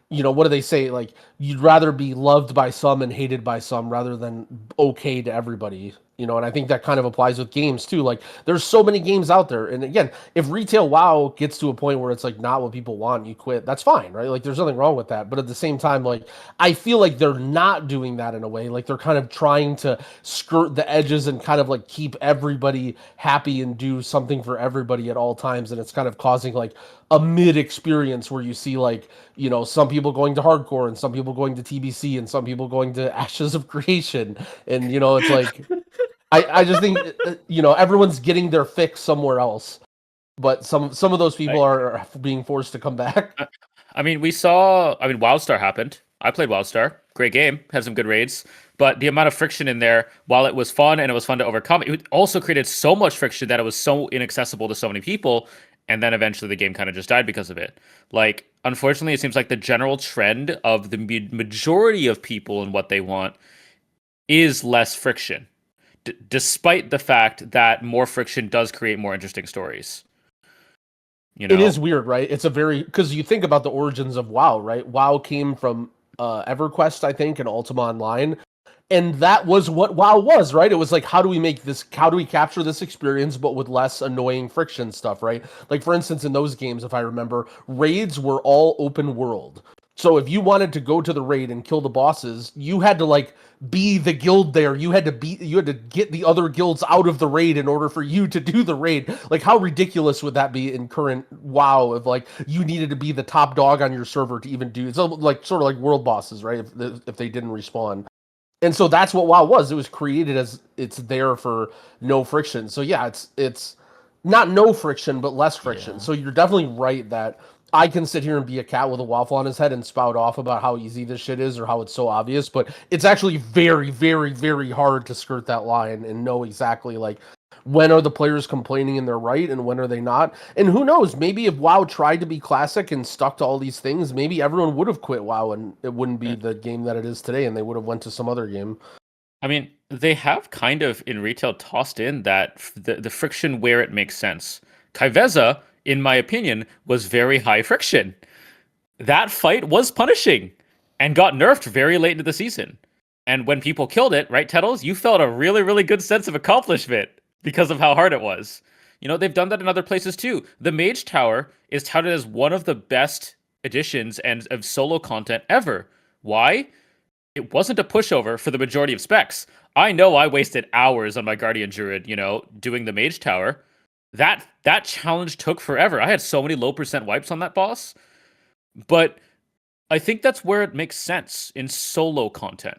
what do they say? Like, you'd rather be loved by some and hated by some rather than okay to everybody, and I think that kind of applies with games too. Like, there's so many games out there. And again, if retail WoW gets to a point where it's like not what people want, you quit, that's fine, right? Like, there's nothing wrong with that. But at the same time, like, I feel like they're not doing that in a way. Like, they're kind of trying to skirt the edges and kind of like keep everybody happy and do something for everybody at all times. And it's kind of causing like a mid experience where you see like, some people going to hardcore and some people going to TBC and some people going to Ashes of Creation. And, it's like, I just think, everyone's getting their fix somewhere else. But some of those people are being forced to come back. I mean, WildStar happened. I played WildStar. Great game. Had some good raids. But the amount of friction in there, while it was fun and it was fun to overcome, it also created so much friction that it was so inaccessible to so many people. And then eventually the game kind of just died because of it. Like, unfortunately, it seems like the general trend of the majority of people and what they want is less friction. Despite the fact that more friction does create more interesting stories. It is weird, right? It's because you think about the origins of WoW, right? WoW came from EverQuest, I think, and Ultima Online. And that was what WoW was, right? It was like, how do we capture this experience, but with less annoying friction stuff, right? Like, for instance, in those games, if I remember, raids were all open world. So if you wanted to go to the raid and kill the bosses, you had to like be the guild there. You had to get the other guilds out of the raid in order for you to do the raid. Like how ridiculous would that be in current WoW if like you needed to be the top dog on your server to even do so, like sort of like world bosses, right? If they didn't respawn. And so that's what WoW was. It was created as it's there for no friction. So yeah, it's not no friction, but less friction. Yeah. So you're definitely right that I can sit here and be a cat with a waffle on his head and spout off about how easy this shit is or how it's so obvious, but it's actually very, very, very hard to skirt that line and know exactly like when are the players complaining and they're right and when are they not. And who knows, maybe if WoW tried to be classic and stuck to all these things, maybe everyone would have quit WoW and it wouldn't be the game that it is today and they would have went to some other game. I mean, they have kind of in retail tossed in that the friction where it makes sense. Kaiveza, in my opinion, was very high friction. That fight was punishing and got nerfed very late into the season. And when people killed it, right, Tettles, you felt a really, really good sense of accomplishment because of how hard it was. You know, they've done that in other places too. The Mage Tower is touted as one of the best additions and of solo content ever. Why? It wasn't a pushover for the majority of specs. I know I wasted hours on my Guardian Druid, you know, doing the Mage Tower. That challenge took forever. I had so many low percent wipes on that boss. But I think that's where it makes sense in solo content.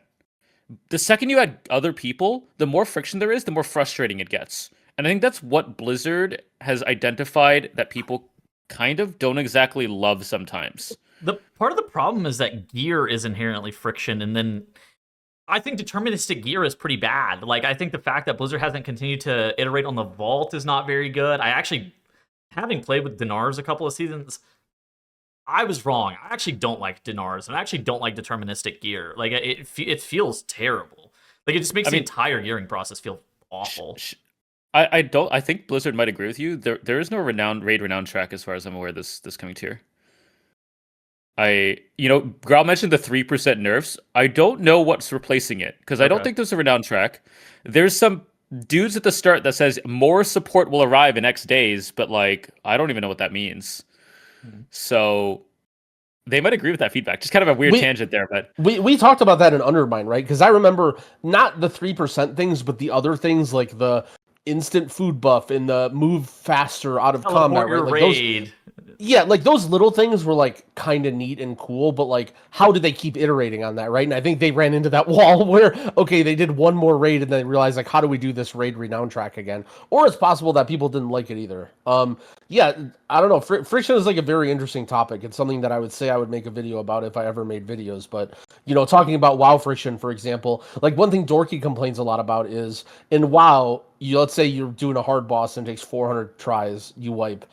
The second you add other people, the more friction there is, the more frustrating it gets. And I think that's what Blizzard has identified that people kind of don't exactly love sometimes. The part of the problem is that gear is inherently friction, and then I think deterministic gear is pretty bad. Like, I think the fact that Blizzard hasn't continued to iterate on the vault is not very good. I actually, having played with Dinars a couple of seasons, I was wrong. I actually don't like Dinars, and I actually don't like deterministic gear. Like, it feels terrible. Like, it just makes the entire gearing process feel awful. I don't. I think Blizzard might agree with you. There is no renowned track as far as I'm aware this coming tier. Grau mentioned the 3% nerfs. I don't know what's replacing it because I don't think there's a renowned track. There's some dudes at the start that says more support will arrive in X days, but like I don't even know what that means. So they might agree with that feedback. Just kind of a weird tangent there, but we talked about that in Undermine, right? Because I remember not the 3% things, but the other things like the instant food buff and the move faster out of combat, right? Like raid. Like those little things were like kind of neat and cool, but like how did they keep iterating on that, right? And I think they ran into that wall where okay, they did one more raid and then they realized like how do we do this raid renown track again? Or it's possible that people didn't like it either. I don't know. Friction is like a very interesting topic. It's something that I would say I would make a video about if I ever made videos. But you know, talking about WoW friction, for example, like one thing Dorky complains a lot about is in WoW, let's say you're doing a hard boss and it takes 400 tries, you wipe.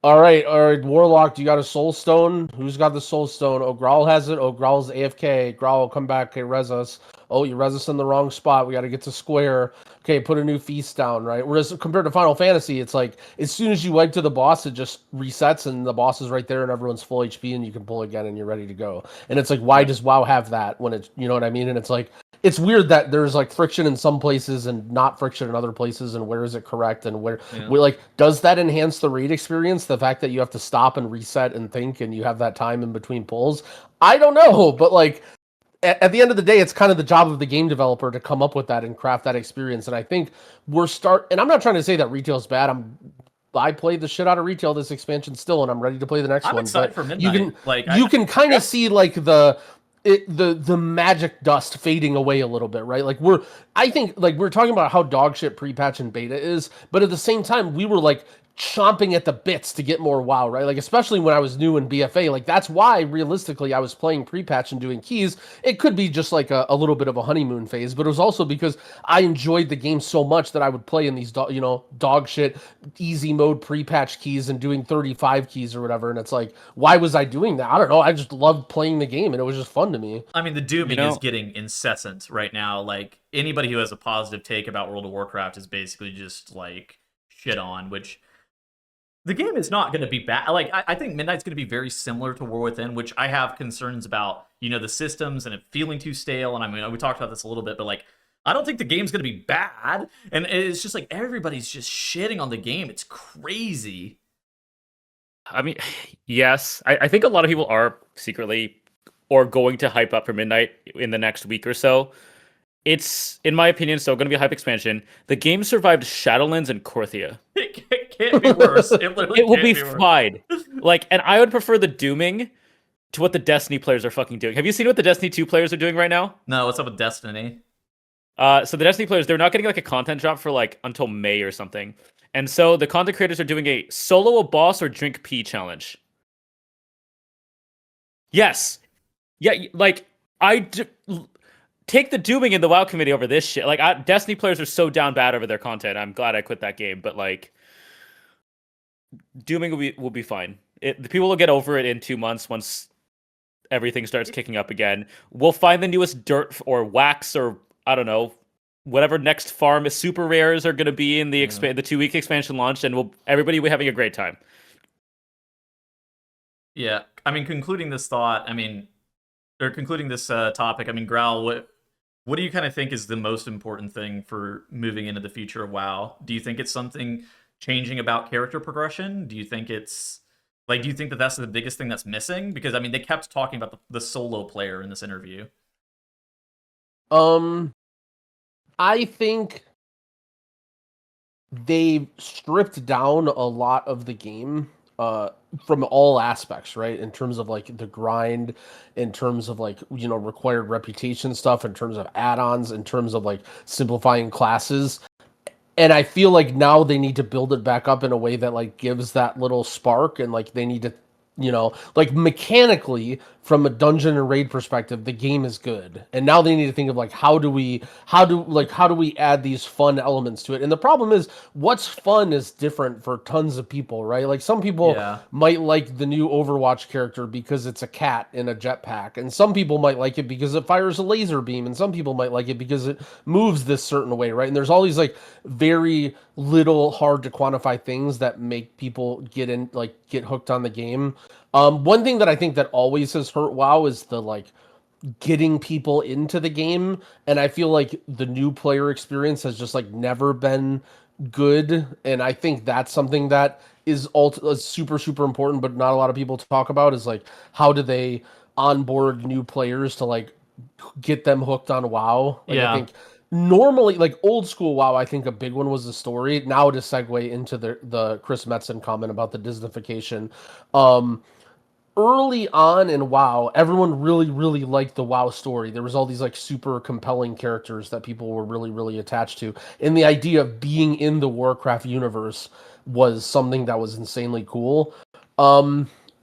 All right, Warlock, do you got a Soul Stone? Who's got the Soul Stone? Oh, Growl has it. Oh, Growl's AFK. Growl, come back. Okay, res us. Oh, you res us in the wrong spot. We got to get to square. Okay, put a new feast down, right? Whereas compared to Final Fantasy, it's like as soon as you wipe to the boss, it just resets and the boss is right there and everyone's full HP and you can pull again and you're ready to go. And it's like, why does WoW have that when it's, you know what I mean? And it's like, it's weird that there's like friction in some places and not friction in other places, and where is it correct and where like does that enhance the raid experience? The fact that you have to stop and reset and think and you have that time in between pulls? I don't know, but like at the end of the day, it's kind of the job of the game developer to come up with that and craft that experience. And I think and I'm not trying to say that retail's bad. I played the shit out of retail this expansion still, and I'm ready to play the next one. I'm excited for Midnight. You can kind of see like the magic dust fading away a little bit, right? Like I think we're talking about how dog shit pre-patch and beta is, but at the same time, we were like chomping at the bits to get more WoW, right? Like especially when I was new in BFA, like that's why realistically I was playing pre-patch and doing keys. It could be just like a little bit of a honeymoon phase, but it was also because I enjoyed the game so much that I would play in these dog shit easy mode pre-patch keys and doing 35 keys or whatever. And it's like, why was I doing that? I don't know. I just loved playing the game and it was just fun to me. I mean, the dooming is getting incessant right now. Like anybody who has a positive take about World of Warcraft is basically just like shit on, which the game is not going to be bad. Like I think Midnight's going to be very similar to War Within, which I have concerns about, the systems and it feeling too stale. And I mean, we talked about this a little bit, but like, I don't think the game's going to be bad. And it's just like, everybody's just shitting on the game. It's crazy. I mean, yes, I think a lot of people are secretly or going to hype up for Midnight in the next week or so. It's, in my opinion, still going to be a hype expansion. The game survived Shadowlands and Korthia. It can't be worse. It literally It will can't be worse. fine. Like, and I would prefer the dooming to what the Destiny players are fucking doing. Have you seen what the Destiny 2 players are doing right now? No, what's up with Destiny? So the Destiny players, they're not getting like a content drop for like until May or something. And so the content creators are doing a solo a boss or drink pee challenge. Yes. Yeah, like take the dooming in the WoW committee over this shit. Like Destiny players are so down bad over their content. I'm glad I quit that game, but like dooming will be fine. The people will get over it in 2 months once everything starts kicking up again. We'll find the newest dirt or wax or I don't know, whatever next farm is super rares are going to be in the 2-week expansion launch, and everybody will be having a great time. Yeah, I mean, concluding this topic, I mean, Growl, what do you kind of think is the most important thing for moving into the future of WoW? Do you think it's something changing about character progression? Do you think it's do you think that that's the biggest thing that's missing? Because I mean, they kept talking about the solo player in this interview. I think they've stripped down a lot of the game from all aspects, right? In terms of like the grind, in terms of like, you know, required reputation stuff, in terms of add-ons, in terms of like simplifying classes. And I feel like now they need to build it back up in a way that like gives that little spark, and like they need to, you know, like mechanically from a dungeon and raid perspective, the game is good. And now they need to think of like, how do we add these fun elements to it? And the problem is what's fun is different for tons of people, right? Like some people might like the new Overwatch character because it's a cat in a jetpack. And some people might like it because it fires a laser beam. And some people might like it because it moves this certain way, right? And there's all these like very little hard to quantify things that make people get hooked on the game. One thing that I think that always has hurt WoW is the like getting people into the game, and I feel like the new player experience has just like never been good, and I think that's something that is super important, but not a lot of people talk about, is like how do they onboard new players to like get them hooked on WoW. Like, I think normally, like old school WoW, I think a big one was the story. Now to segue into the Chris Metzen comment about the Disneyfication. Early on in WoW, everyone really liked the WoW story. There was all these like super compelling characters that people were really attached to. And the idea of being in the Warcraft universe was something that was insanely cool.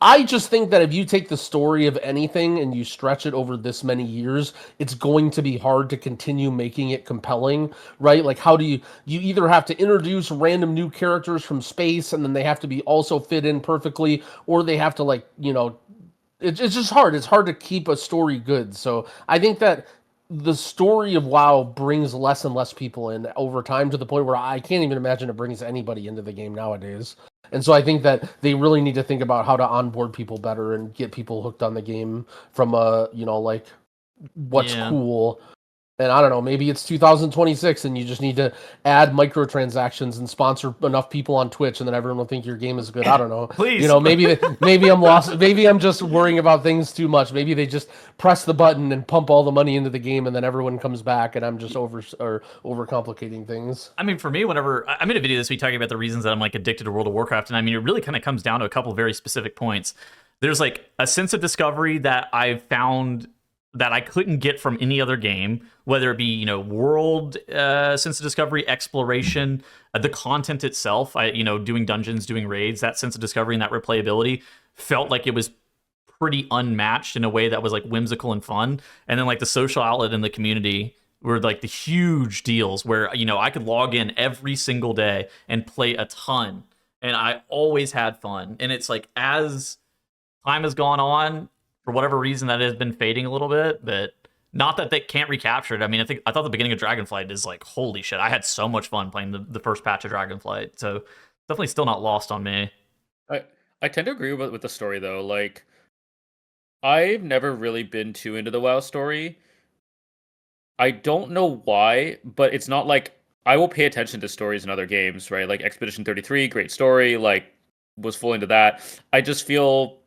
I just think that if you take the story of anything and you stretch it over this many years, it's going to be hard to continue making it compelling, right? Like how do you either have to introduce random new characters from space and then they have to be also fit in perfectly, or they have to like, you know, it's just hard. It's hard to keep a story good. So I think that the story of WoW brings less and less people in over time, to the point where I can't even imagine it brings anybody into the game nowadays. And so I think that they really need to think about how to onboard people better and get people hooked on the game from a, you know, like what's cool. And I don't know, maybe it's 2026 and you just need to add microtransactions and sponsor enough people on Twitch, and then everyone will think your game is good. I don't know. Please. You know, maybe I'm lost. Maybe I'm just worrying about things too much. Maybe they just press the button and pump all the money into the game, and then everyone comes back, and I'm just overcomplicating things. I mean, for me, whenever I made a video this week talking about the reasons that I'm like addicted to World of Warcraft, and I mean, it really kind of comes down to a couple of very specific points. There's like a sense of discovery that I've found that I couldn't get from any other game, whether it be, you know, world sense of discovery, exploration, the content itself, doing dungeons, doing raids, that sense of discovery and that replayability felt like it was pretty unmatched in a way that was like whimsical and fun. And then like the social outlet in the community were like the huge deals where, you know, I could log in every single day and play a ton, and I always had fun. And it's like, as time has gone on, for whatever reason, that has been fading a little bit, but not that they can't recapture it. I mean, I thought the beginning of Dragonflight is like, holy shit, I had so much fun playing the first patch of Dragonflight. So definitely still not lost on me. I tend to agree with the story though. Like, I've never really been too into the WoW story. I don't know why, but it's not like I will pay attention to stories in other games, right? Like Expedition 33, great story, like was full into that. I just feel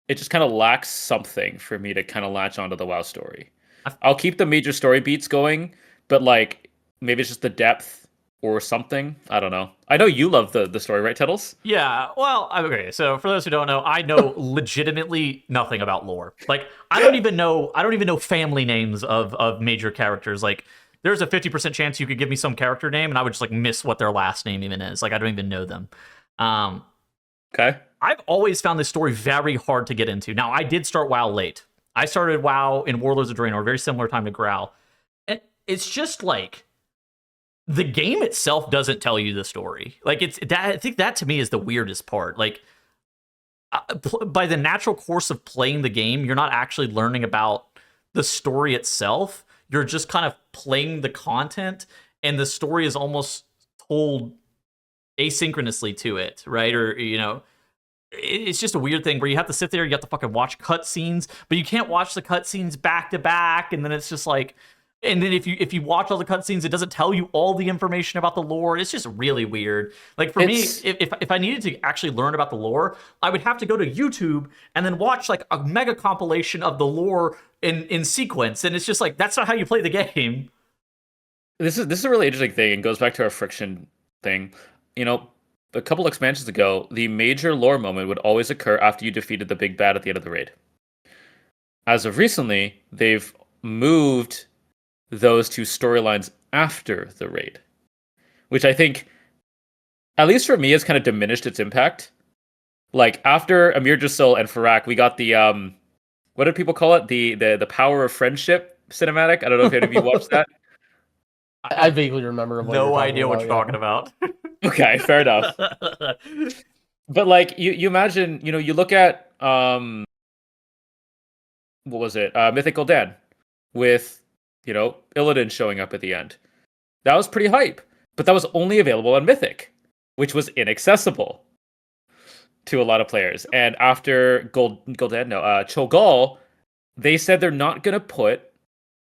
it just kind of lacks something for me to kind of latch onto the WoW story. I- I'll keep the major story beats going, but like maybe it's just the depth or something. I don't know. I know you love the story, right, Tettles? Yeah, well, okay. So for those who don't know, I know legitimately nothing about lore. Like, I don't even know family names of major characters. Like, there's a 50% chance you could give me some character name, and I would just like miss what their last name even is. Like, I don't even know them. Okay. I've always found this story very hard to get into. Now, I did start WoW late. I started WoW in Warlords of Draenor, very similar time to Growl, and it's just like, the game itself doesn't tell you the story. Like, it's that, I think that to me is the weirdest part. Like, by the natural course of playing the game, you're not actually learning about the story itself. You're just kind of playing the content, and the story is almost told asynchronously to it, right? Or, you know, it's just a weird thing where you have to sit there, you have to fucking watch cutscenes, but you can't watch the cutscenes back to back, and then it's just like, and then if you watch all the cutscenes, it doesn't tell you all the information about the lore. It's just really weird. Like, for me, if I needed to actually learn about the lore, I would have to go to YouTube and then watch like a mega compilation of the lore in sequence, and it's just like, that's not how you play the game. This is a really interesting thing and goes back to our friction thing. You know, a couple expansions ago, the major lore moment would always occur after you defeated the big bad at the end of the raid. As of recently, they've moved those two storylines after the raid, which I think, at least for me, has kind of diminished its impact. Like, after Amir Jasil and Farak, we got the what did people call it? The Power of Friendship cinematic. I don't know if any of you watched that. I vaguely remember. No idea what you're talking about. Okay, fair enough. But like, you imagine, you know, you look at what was it? Mythical Dan with, you know, Illidan showing up at the end. That was pretty hype, but that was only available on Mythic, which was inaccessible to a lot of players. And after Cho'Gall, they said they're not going to put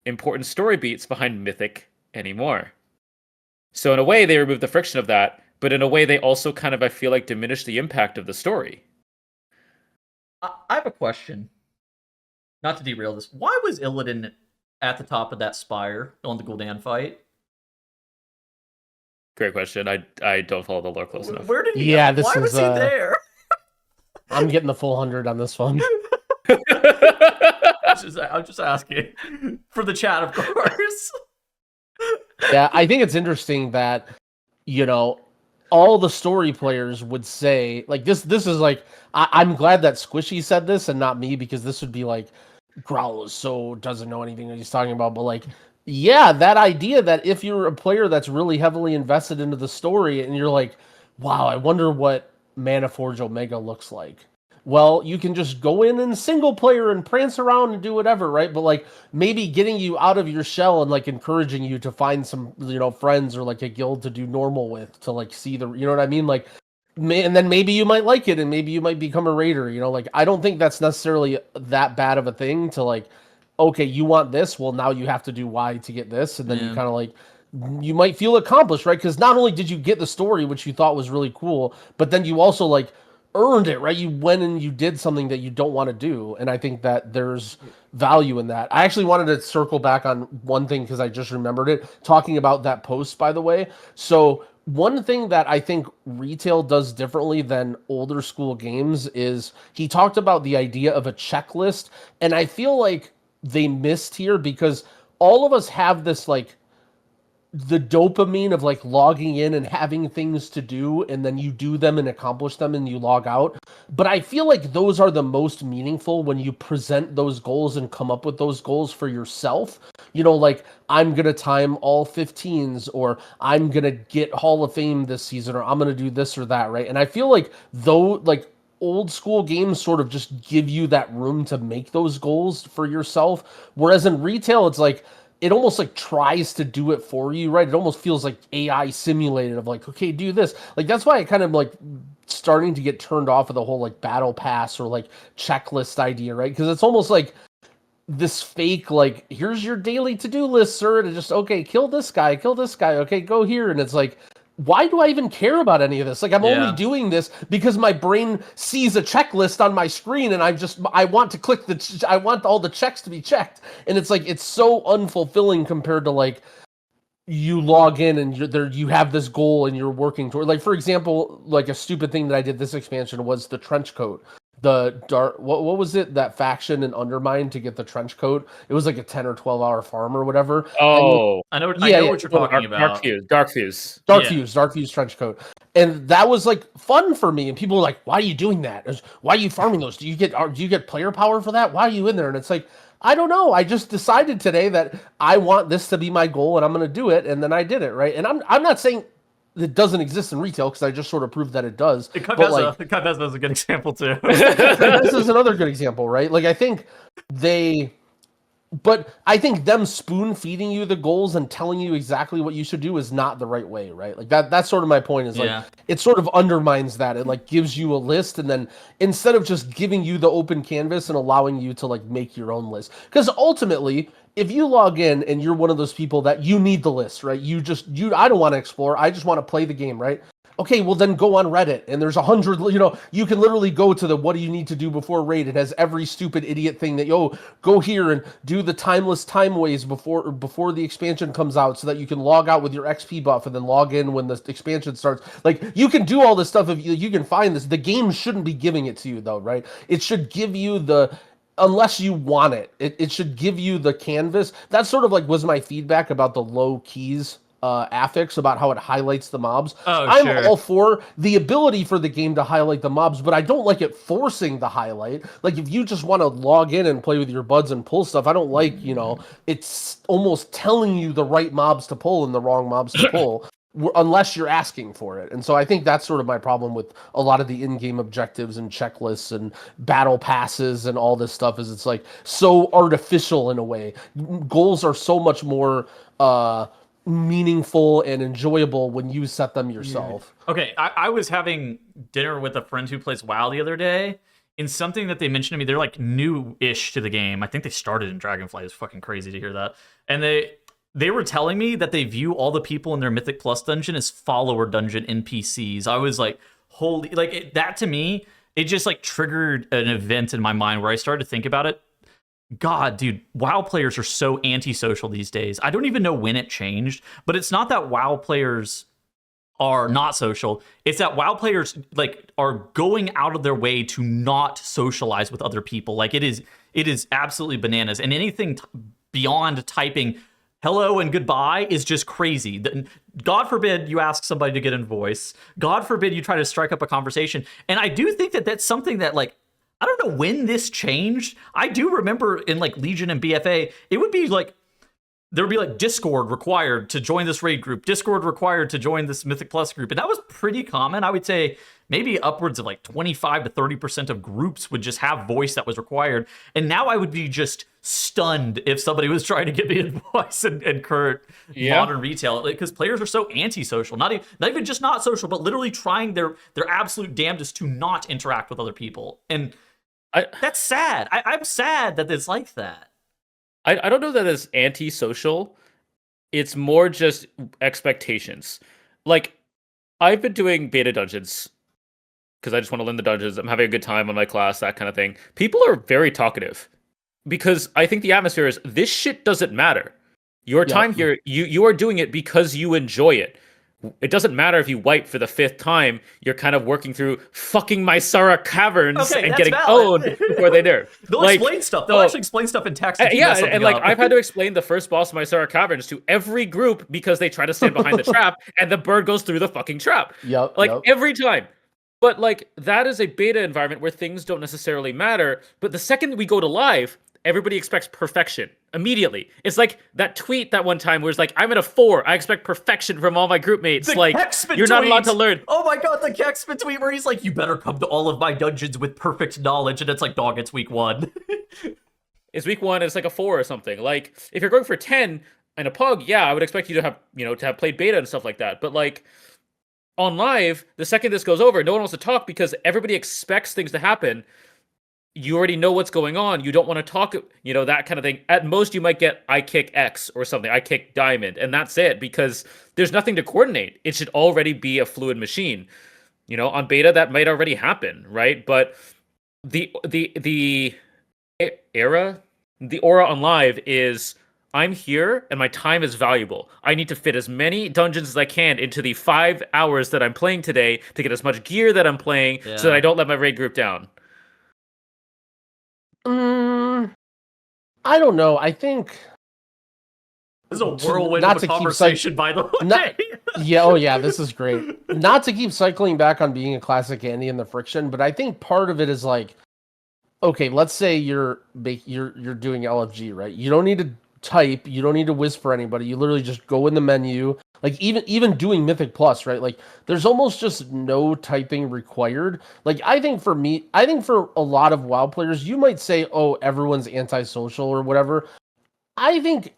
important story beats behind Mythic anymore. So in a way, they removed the friction of that, but in a way, they also kind of, I feel like, diminished the impact of the story. I have a question. Not to derail this. Why was Illidan at the top of that spire on the Gul'dan fight? Great question. I don't follow the lore close enough. Where did he? Yeah, why was he there? I'm getting the full 100 on this one. I'm just asking for the chat, of course. Yeah, I think it's interesting that, you know, all the story players would say, like, this is like, I'm glad that Squishy said this and not me, because this would be like, Growl so doesn't know anything that he's talking about. But like, yeah, that idea that if you're a player that's really heavily invested into the story and you're like, wow, I wonder what Mana Forge Omega looks like. Well, you can just go in single player and prance around and do whatever, right? But like, maybe getting you out of your shell and like encouraging you to find some, you know, friends or like a guild to do normal with, to like see the, you know what I mean? Like, and then maybe you might like it and maybe you might become a raider, you know? Like, I don't think that's necessarily that bad of a thing to like, okay, you want this, well, now you have to do Y to get this. And then you kind of like, you might feel accomplished, right? Because not only did you get the story, which you thought was really cool, but then you also like earned it, right? You went and you did something that you don't want to do. And I think that there's value in that. I actually wanted to circle back on one thing because I just remembered it, talking about that post, by the way. So one thing that I think retail does differently than older school games is he talked about the idea of a checklist. And I feel like they missed here because all of us have this like the dopamine of like logging in and having things to do, and then you do them and accomplish them and you log out. But I feel like those are the most meaningful when you present those goals and come up with those goals for yourself. You know, like, I'm going to time all 15s, or I'm going to get Hall of Fame this season, or I'm going to do this or that, right? And I feel like though, like, old school games sort of just give you that room to make those goals for yourself. Whereas in retail, it's like, it almost like tries to do it for you, right? It almost feels like AI simulated of like, okay, do this. Like, that's why I kind of like starting to get turned off of the whole like battle pass or like checklist idea, right? Because it's almost like this fake, like, here's your daily to-do list, sir. To just, okay, kill this guy, okay, go here. And it's like, why do I even care about any of this? Like, I'm only Yeah. doing this because my brain sees a checklist on my screen, and I want to click I want all the checks to be checked, and it's like it's so unfulfilling compared to like you log in and you have this goal and you're working toward. Like, for example, like a stupid thing that I did this expansion was the trench coat. The dark, what was it, that faction in Undermine to get the trench coat? It was like a 10 or 12 hour farm or whatever. Oh, I know what Yeah, you're talking about. Dark Fuse. Dark Fuse trench coat. And that was like fun for me. And people were like, why are you doing that? Why are you farming those? Do you get player power for that? Why are you in there? And it's like, I don't know. I just decided today that I want this to be my goal and I'm going to do it. And then I did it. Right. And I'm not saying it doesn't exist in retail because I just sort of proved that it does. Kaveza is a good example too. This is another good example, right? Like, I think I think them spoon feeding you the goals and telling you exactly what you should do is not the right way, right? Like that's sort of my point is like it sort of undermines that. It like gives you a list and then instead of just giving you the open canvas and allowing you to like make your own list. Because ultimately, if you log in and you're one of those people that you need the list, right? I don't want to explore. I just want to play the game, right? Okay, well then go on Reddit and there's 100, you can literally go to the what do you need to do before raid. It has every stupid idiot thing that, go here and do the timeless time ways before the expansion comes out so that you can log out with your XP buff and then log in when the expansion starts. Like, you can do all this stuff if you can find this. The game shouldn't be giving it to you though, right? It should give you unless you want it should give you the canvas. That sort of like was my feedback about the low keys affix about how it highlights the mobs. I'm all for the ability for the game to highlight the mobs, but I don't like it forcing the highlight. Like, if you just want to log in and play with your buds and pull stuff, I don't like, it's almost telling you the right mobs to pull and the wrong mobs to pull. Unless you're asking for it. And so I think that's sort of my problem with a lot of the in-game objectives and checklists and battle passes and all this stuff is it's like so artificial in a way. Goals are so much more meaningful and enjoyable when you set them yourself. Okay, I was having dinner with a friend who plays WoW the other day, and something that they mentioned to me, they're like new-ish to the game. I think they started in Dragonflight. It's fucking crazy to hear that. And they were telling me that they view all the people in their Mythic Plus dungeon as follower dungeon NPCs. I was like, holy, like that to me, it just like triggered an event in my mind where I started to think about it. God, dude, WoW players are so antisocial these days. I don't even know when it changed, but it's not that WoW players are not social. It's that WoW players like are going out of their way to not socialize with other people. Like it is absolutely bananas. And anything beyond typing hello and goodbye is just crazy. God forbid you ask somebody to get in voice. God forbid you try to strike up a conversation. And I do think that that's something that like, I don't know when this changed. I do remember in like Legion and BFA, it would be like, there would be like Discord required to join this raid group, Discord required to join this Mythic Plus group. And that was pretty common. I would say maybe upwards of like 25 to 30% of groups would just have voice that was required. And now I would be just stunned if somebody was trying to get me in voice and current modern retail, because players are so antisocial, not even just not social, but literally trying their absolute damnedest to not interact with other people. And that's sad. I'm sad that it's like that. I don't know that it's antisocial. It's more just expectations. Like, I've been doing beta dungeons because I just want to learn the dungeons. I'm having a good time on my class, that kind of thing. People are very talkative because I think the atmosphere is this shit doesn't matter. Your time here, you are doing it because you enjoy it. It doesn't matter if you wipe for the 5th time. You're kind of working through fucking Mysara caverns and getting owned before they nerf. They'll explain stuff. They'll actually explain stuff in text. And like I've had to explain the first boss of Mysara caverns to every group because they try to stand behind the trap and the bird goes through the fucking trap. Every time. But like that is a beta environment where things don't necessarily matter. But the second we go to live, everybody expects perfection immediately. It's like that tweet that one time where it's like, I'm at a 4. I expect perfection from all my group mates. Like, you're not allowed to learn. Oh my god, the Kexman tweet where he's like, you better come to all of my dungeons with perfect knowledge. And it's like, dog, it's week 1. It's week 1, it's like a 4 or something. Like, if you're going for 10 and a pug, yeah, I would expect you to have, to have played beta and stuff like that. But like, on live, the second this goes over, no one wants to talk because everybody expects things to happen. you already know what's going on. You don't want to talk, that kind of thing. At most, you might get I kick X or something. I kick diamond, and that's it, because there's nothing to coordinate. It should already be a fluid machine. On beta, that might already happen, right? But the era, the aura on live is, I'm here and my time is valuable. I need to fit as many dungeons as I can into the 5 hours that I'm playing today to get as much gear that I'm playing so that I don't let my raid group down. I don't know. I think this is a whirlwind of a conversation, by the way. This is great. Not to keep cycling back on being a classic Andy and the friction, but I think part of it is like, okay, let's say you're doing LFG, right? You don't need to type, you don't need to whisper anybody. You literally just go in the menu. Like even doing Mythic Plus, right? Like there's almost just no typing required. Like I think for a lot of WoW players, you might say, oh, everyone's antisocial or whatever. I think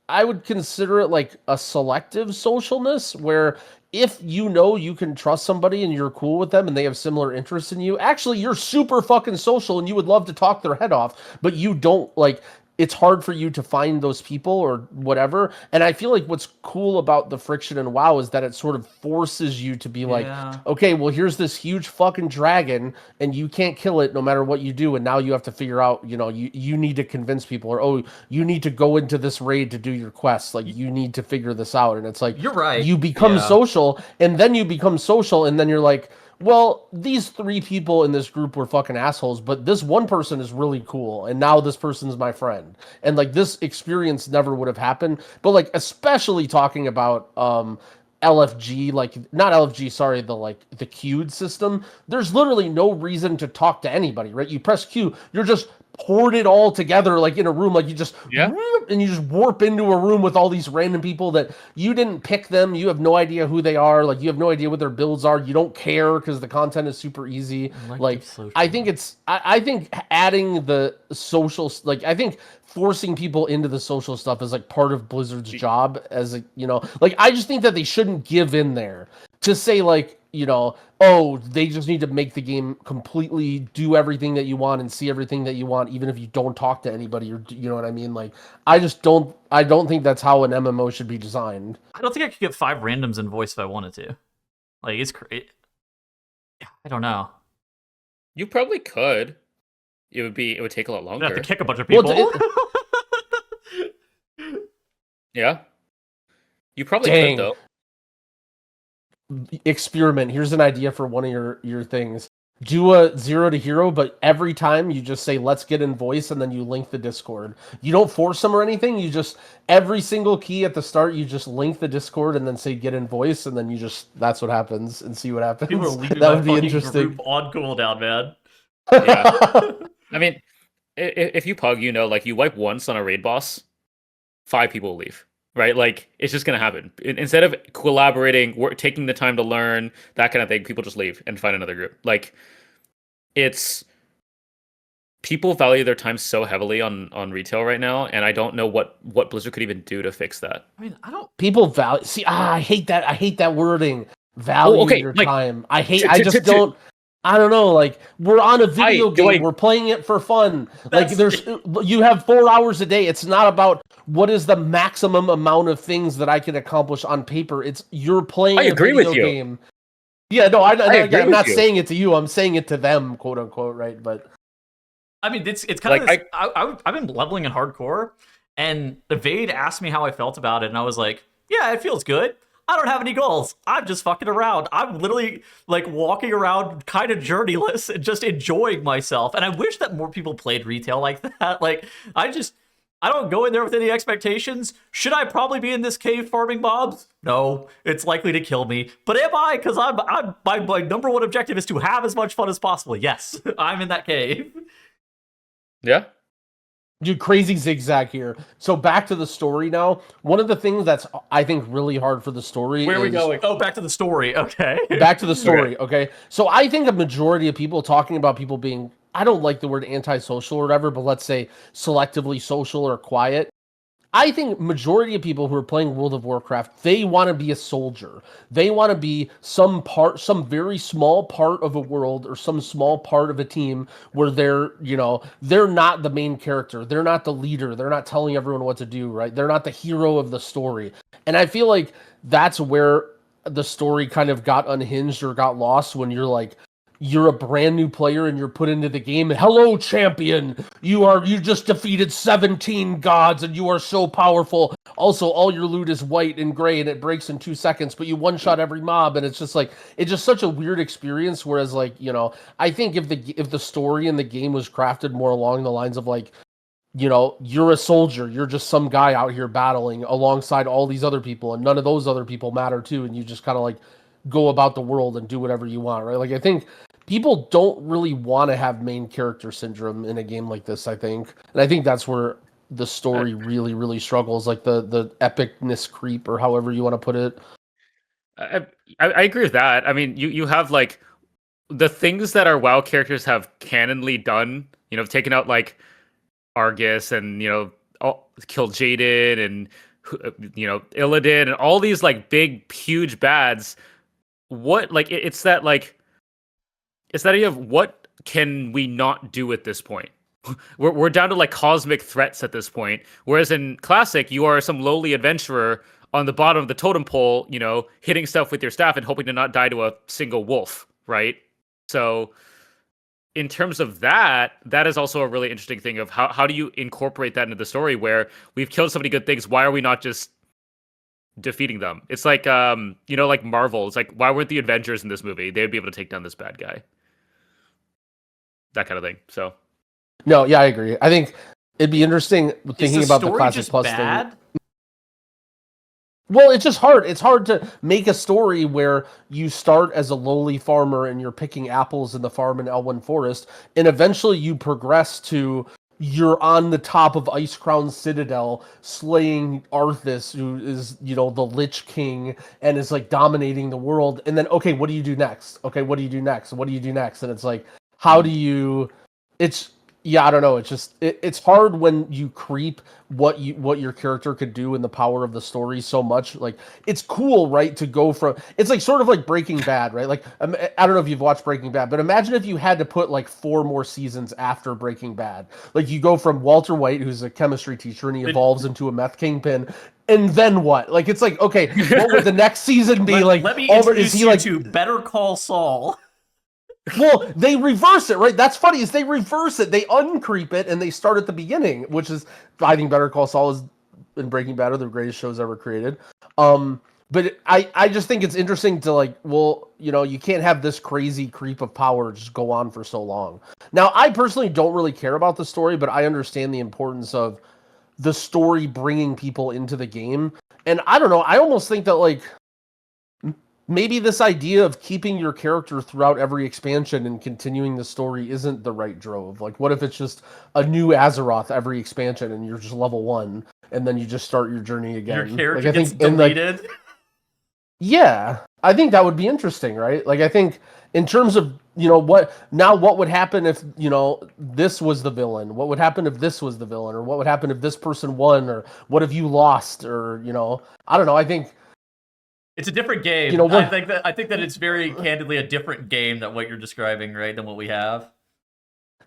I would consider it like a selective socialness, where if you can trust somebody and you're cool with them and they have similar interests in you, actually you're super fucking social and you would love to talk their head off, but you don't like. It's hard for you to find those people or whatever. And I feel like what's cool about the friction in WoW is that it sort of forces you to be like, okay, well, here's this huge fucking dragon and you can't kill it no matter what you do. And now you have to figure out, you need to convince people, or, oh, you need to go into this raid to do your quests. Like you need to figure this out. And it's like, you're right. You become social, and then you're like, well, these 3 people in this group were fucking assholes, but this one person is really cool, and now this person's my friend. And, like, this experience never would have happened. But, like, especially talking about LFG, like, not LFG, sorry, the queued system, there's literally no reason to talk to anybody, right? You press Q, you're just poured it all together, like, in a room, like, you just and you just warp into a room with all these random people that you didn't pick them, you have no idea who they are, like, you have no idea what their builds are, you don't care because the content is super easy. I think adding the social, like, I think forcing people into the social stuff is like part of Blizzard's job as a, like, I just think that they shouldn't give in there to say, like, oh, they just need to make the game completely do everything that you want and see everything that you want, even if you don't talk to anybody, or you know what I mean? Like, I don't think that's how an MMO should be designed. I don't think I could get 5 randoms in voice if I wanted to. Like, I don't know. You probably could. It would take a lot longer. You'd have to kick a bunch of people. Yeah. You probably could, though. Experiment. Here's an idea for one of your things. Do a 0 to hero, but every time you just say, let's get in voice, and then you link the Discord. You don't force them or anything. You just, every single key at the start, you just link the Discord and then say, get in voice, and then that's what happens, and see what happens. People are leaving that would be interesting. Group on cooldown, man. Yeah. I mean, if you pug, like, you wipe once on a raid boss, 5 people will leave. Right? Like, it's just going to happen. Instead of collaborating, taking the time to learn, that kind of thing, people just leave and find another group. Like, people value their time so heavily on retail right now, and I don't know what Blizzard could even do to fix that. I mean, people value. See, I hate that wording. Value your time. I don't know, like, we're on a video game, we're playing it for fun. Like, you have 4 hours a day. It's not about what is the maximum amount of things that I can accomplish on paper. It's you're playing a video game. Yeah, no, I'm not saying it to you. I'm saying it to them, quote unquote, right? But I mean, it's kind of this, I've been leveling in hardcore, and Evade asked me how I felt about it, and I was like, yeah, it feels good. I don't have any goals. I'm just fucking around. I'm literally like walking around kind of journeyless and just enjoying myself. And I wish that more people played retail like that. Like, I don't go in there with any expectations. Should I probably be in this cave farming mobs? No, it's likely to kill me. But am I? Because my number one objective is to have as much fun as possible. Yes, I'm in that cave. Yeah. Dude, crazy zigzag here. So back to the story now. One of the things that's, I think, really hard for the story Where are we going? Oh, back to the story. Okay. Back to the story, okay? So I think a majority of people talking about people being, I don't like the word antisocial or whatever, but let's say selectively social or quiet. I think majority of people who are playing World of Warcraft, they want to be a soldier. They want to be some very small part of a world or some small part of a team where they're not the main character. They're not the leader. They're not telling everyone what to do, right? They're not the hero of the story. And I feel like that's where the story kind of got unhinged or got lost when you're a brand new player and you're put into the game. Hello, champion. You just defeated 17 gods and you are so powerful. Also, all your loot is white and gray and it breaks in 2 seconds, but you one shot every mob, and it's just such a weird experience. Whereas, I think if the story in the game was crafted more along the lines of you're a soldier, you're just some guy out here battling alongside all these other people, and none of those other people matter too, and you just kind of go about the world and do whatever you want, right? I think people don't really want to have main character syndrome in a game like this, I think. And I think that's where the story really, really struggles, the epicness creep, or however you want to put it. I agree with that. I mean, you have the things that our WoW characters have canonly done, taken out Argus and, killed Jaden and, Illidan and all these big, huge bads. What, it's that idea of what can we not do at this point? We're down to cosmic threats at this point. Whereas in Classic, you are some lowly adventurer on the bottom of the totem pole, hitting stuff with your staff and hoping to not die to a single wolf, right? So in terms of that is also a really interesting thing of how do you incorporate that into the story where we've killed so many good things, why are we not just defeating them? It's like Marvel. It's why weren't the Avengers in this movie? They'd be able to take down this bad guy. That kind of thing. So no, yeah, I agree. I think it'd be interesting thinking about the Classic Plus bad? thing. Well, it's just hard. It's hard to make a story where you start as a lowly farmer and you're picking apples in the farm in Elwyn Forest, and eventually you progress to you're on the top of Ice Crown Citadel slaying Arthas, who is, the Lich King, and is dominating the world. And then, okay, what do you do next? Okay, what do you do next? What do you do next? And it's how do you... I don't know. It's just it's hard when you creep what your character could do in the power of the story so much. It's cool, right? To go from sort of like Breaking Bad, right? I don't know if you've watched Breaking Bad, but imagine if you had to put 4 more seasons after Breaking Bad. You go from Walter White, who's a chemistry teacher, and he evolves into a meth kingpin. And then what? Okay, what would the next season be? Let me introduce you to Better Call Saul. Well, they reverse it, right? That's funny, is they reverse it. They uncreep it, and they start at the beginning, which is, I think Better Call Saul is, and Breaking Bad are the greatest shows ever created. But I just think it's interesting to you can't have this crazy creep of power just go on for so long. Now, I personally don't really care about the story, but I understand the importance of the story bringing people into the game. And I don't know, I almost think that maybe this idea of keeping your character throughout every expansion and continuing the story isn't the right drove. What if it's just a new Azeroth every expansion and you're just level 1 and then you just start your journey again? Your character gets deleted? Yeah, I think that would be interesting, right? I think in terms of, what would happen if, this was the villain? What would happen if this was the villain? Or what would happen if this person won? Or what if you lost? Or, I don't know. I think it's a different game. I think that it's very candidly a different game than what you're describing, right? Than what we have.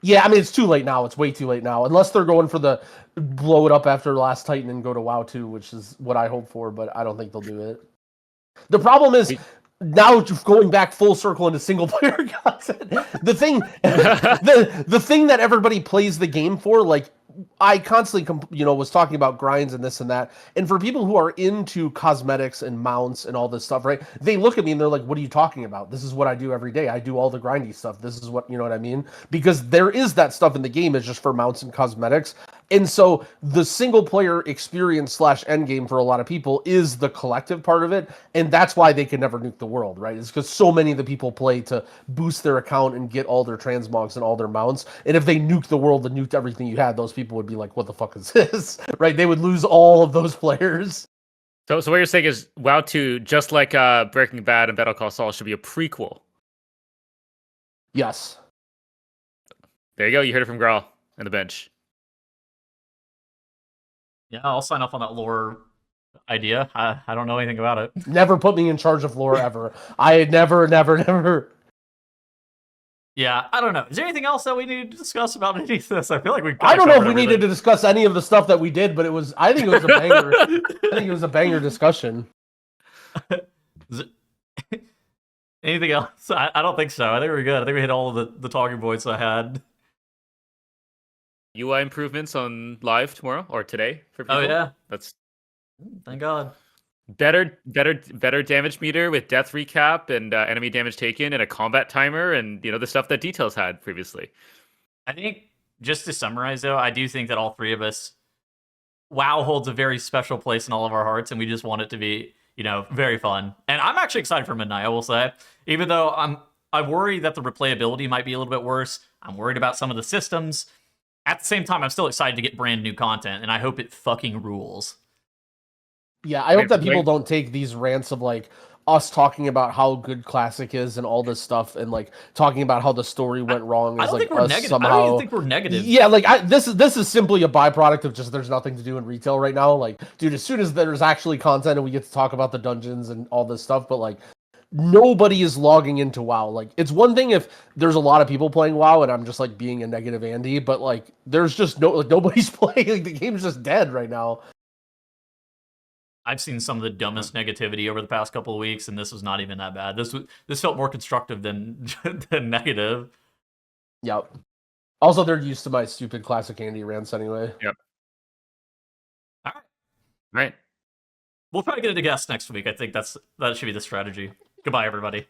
Yeah, I mean, it's too late now. It's way too late now. Unless they're going for the blow it up after Last Titan and go to WoW 2, which is what I hope for, but I don't think they'll do it. The problem is, now going back full circle into single player content, the thing that everybody plays the game for, I constantly, was talking about grinds and this and that. And for people who are into cosmetics and mounts and all this stuff, right? They look at me and they're like, what are you talking about? This is what I do every day. I do all the grindy stuff. This is what, you know what I mean? Because there is that stuff in the game is just for mounts and cosmetics. And so the single player experience / endgame for a lot of people is the collective part of it. And that's why they can never nuke the world, right? It's because so many of the people play to boost their account and get all their transmogs and all their mounts. And if they nuked the world and nuked everything you had, those people would be like, what the fuck is this? Right? They would lose all of those players. So what you're saying is WoW 2, just like Breaking Bad and Better Call Saul, should be a prequel. Yes. There you go. You heard it from Grawl and the bench. Yeah, I'll sign off on that lore idea. I don't know anything about it. Never put me in charge of lore ever. I never. Yeah, I don't know. Is there anything else that we need to discuss about any of this? I feel like we've. I don't know if we needed to discuss any of the stuff that we did, but I think it was a banger. I think it was a banger discussion. Anything else? I don't think so. I think we're good. I think we hit all of the talking points I had. UI improvements on live tomorrow or today for people. Oh yeah, that's thank God. Better damage meter with death recap and enemy damage taken and a combat timer and the stuff that Details had previously. I think just to summarize though, I do think that all three of us, WoW holds a very special place in all of our hearts, and we just want it to be very fun. And I'm actually excited for Midnight. I will say, even though I worry that the replayability might be a little bit worse. I'm worried about some of the systems. At the same time, I'm still excited to get brand new content, and I hope it fucking rules. Yeah, I hope that people don't take these rants of like us talking about how good Classic is and all this stuff, and like talking about how the story went wrong. I don't like think we're us negative. somehow. I don't even think we're negative. Yeah, like this is simply a byproduct of just there's nothing to do in retail right now. Like, dude, as soon as there's actually content and we get to talk about the dungeons and all this stuff, but like nobody is logging into WoW. Like, it's one thing if there's a lot of people playing WoW and I'm just like being a negative Andy, but like there's just nobody's playing. Like, the game's just dead right now. I've seen some of the dumbest negativity over the past couple of weeks, and this was not even that bad. This felt more constructive than than negative. Yep. Also, they're used to my stupid Classic Andy rants anyway. Yep. All right. Right. We'll try to get into guests next week. I think that should be the strategy. Goodbye, everybody.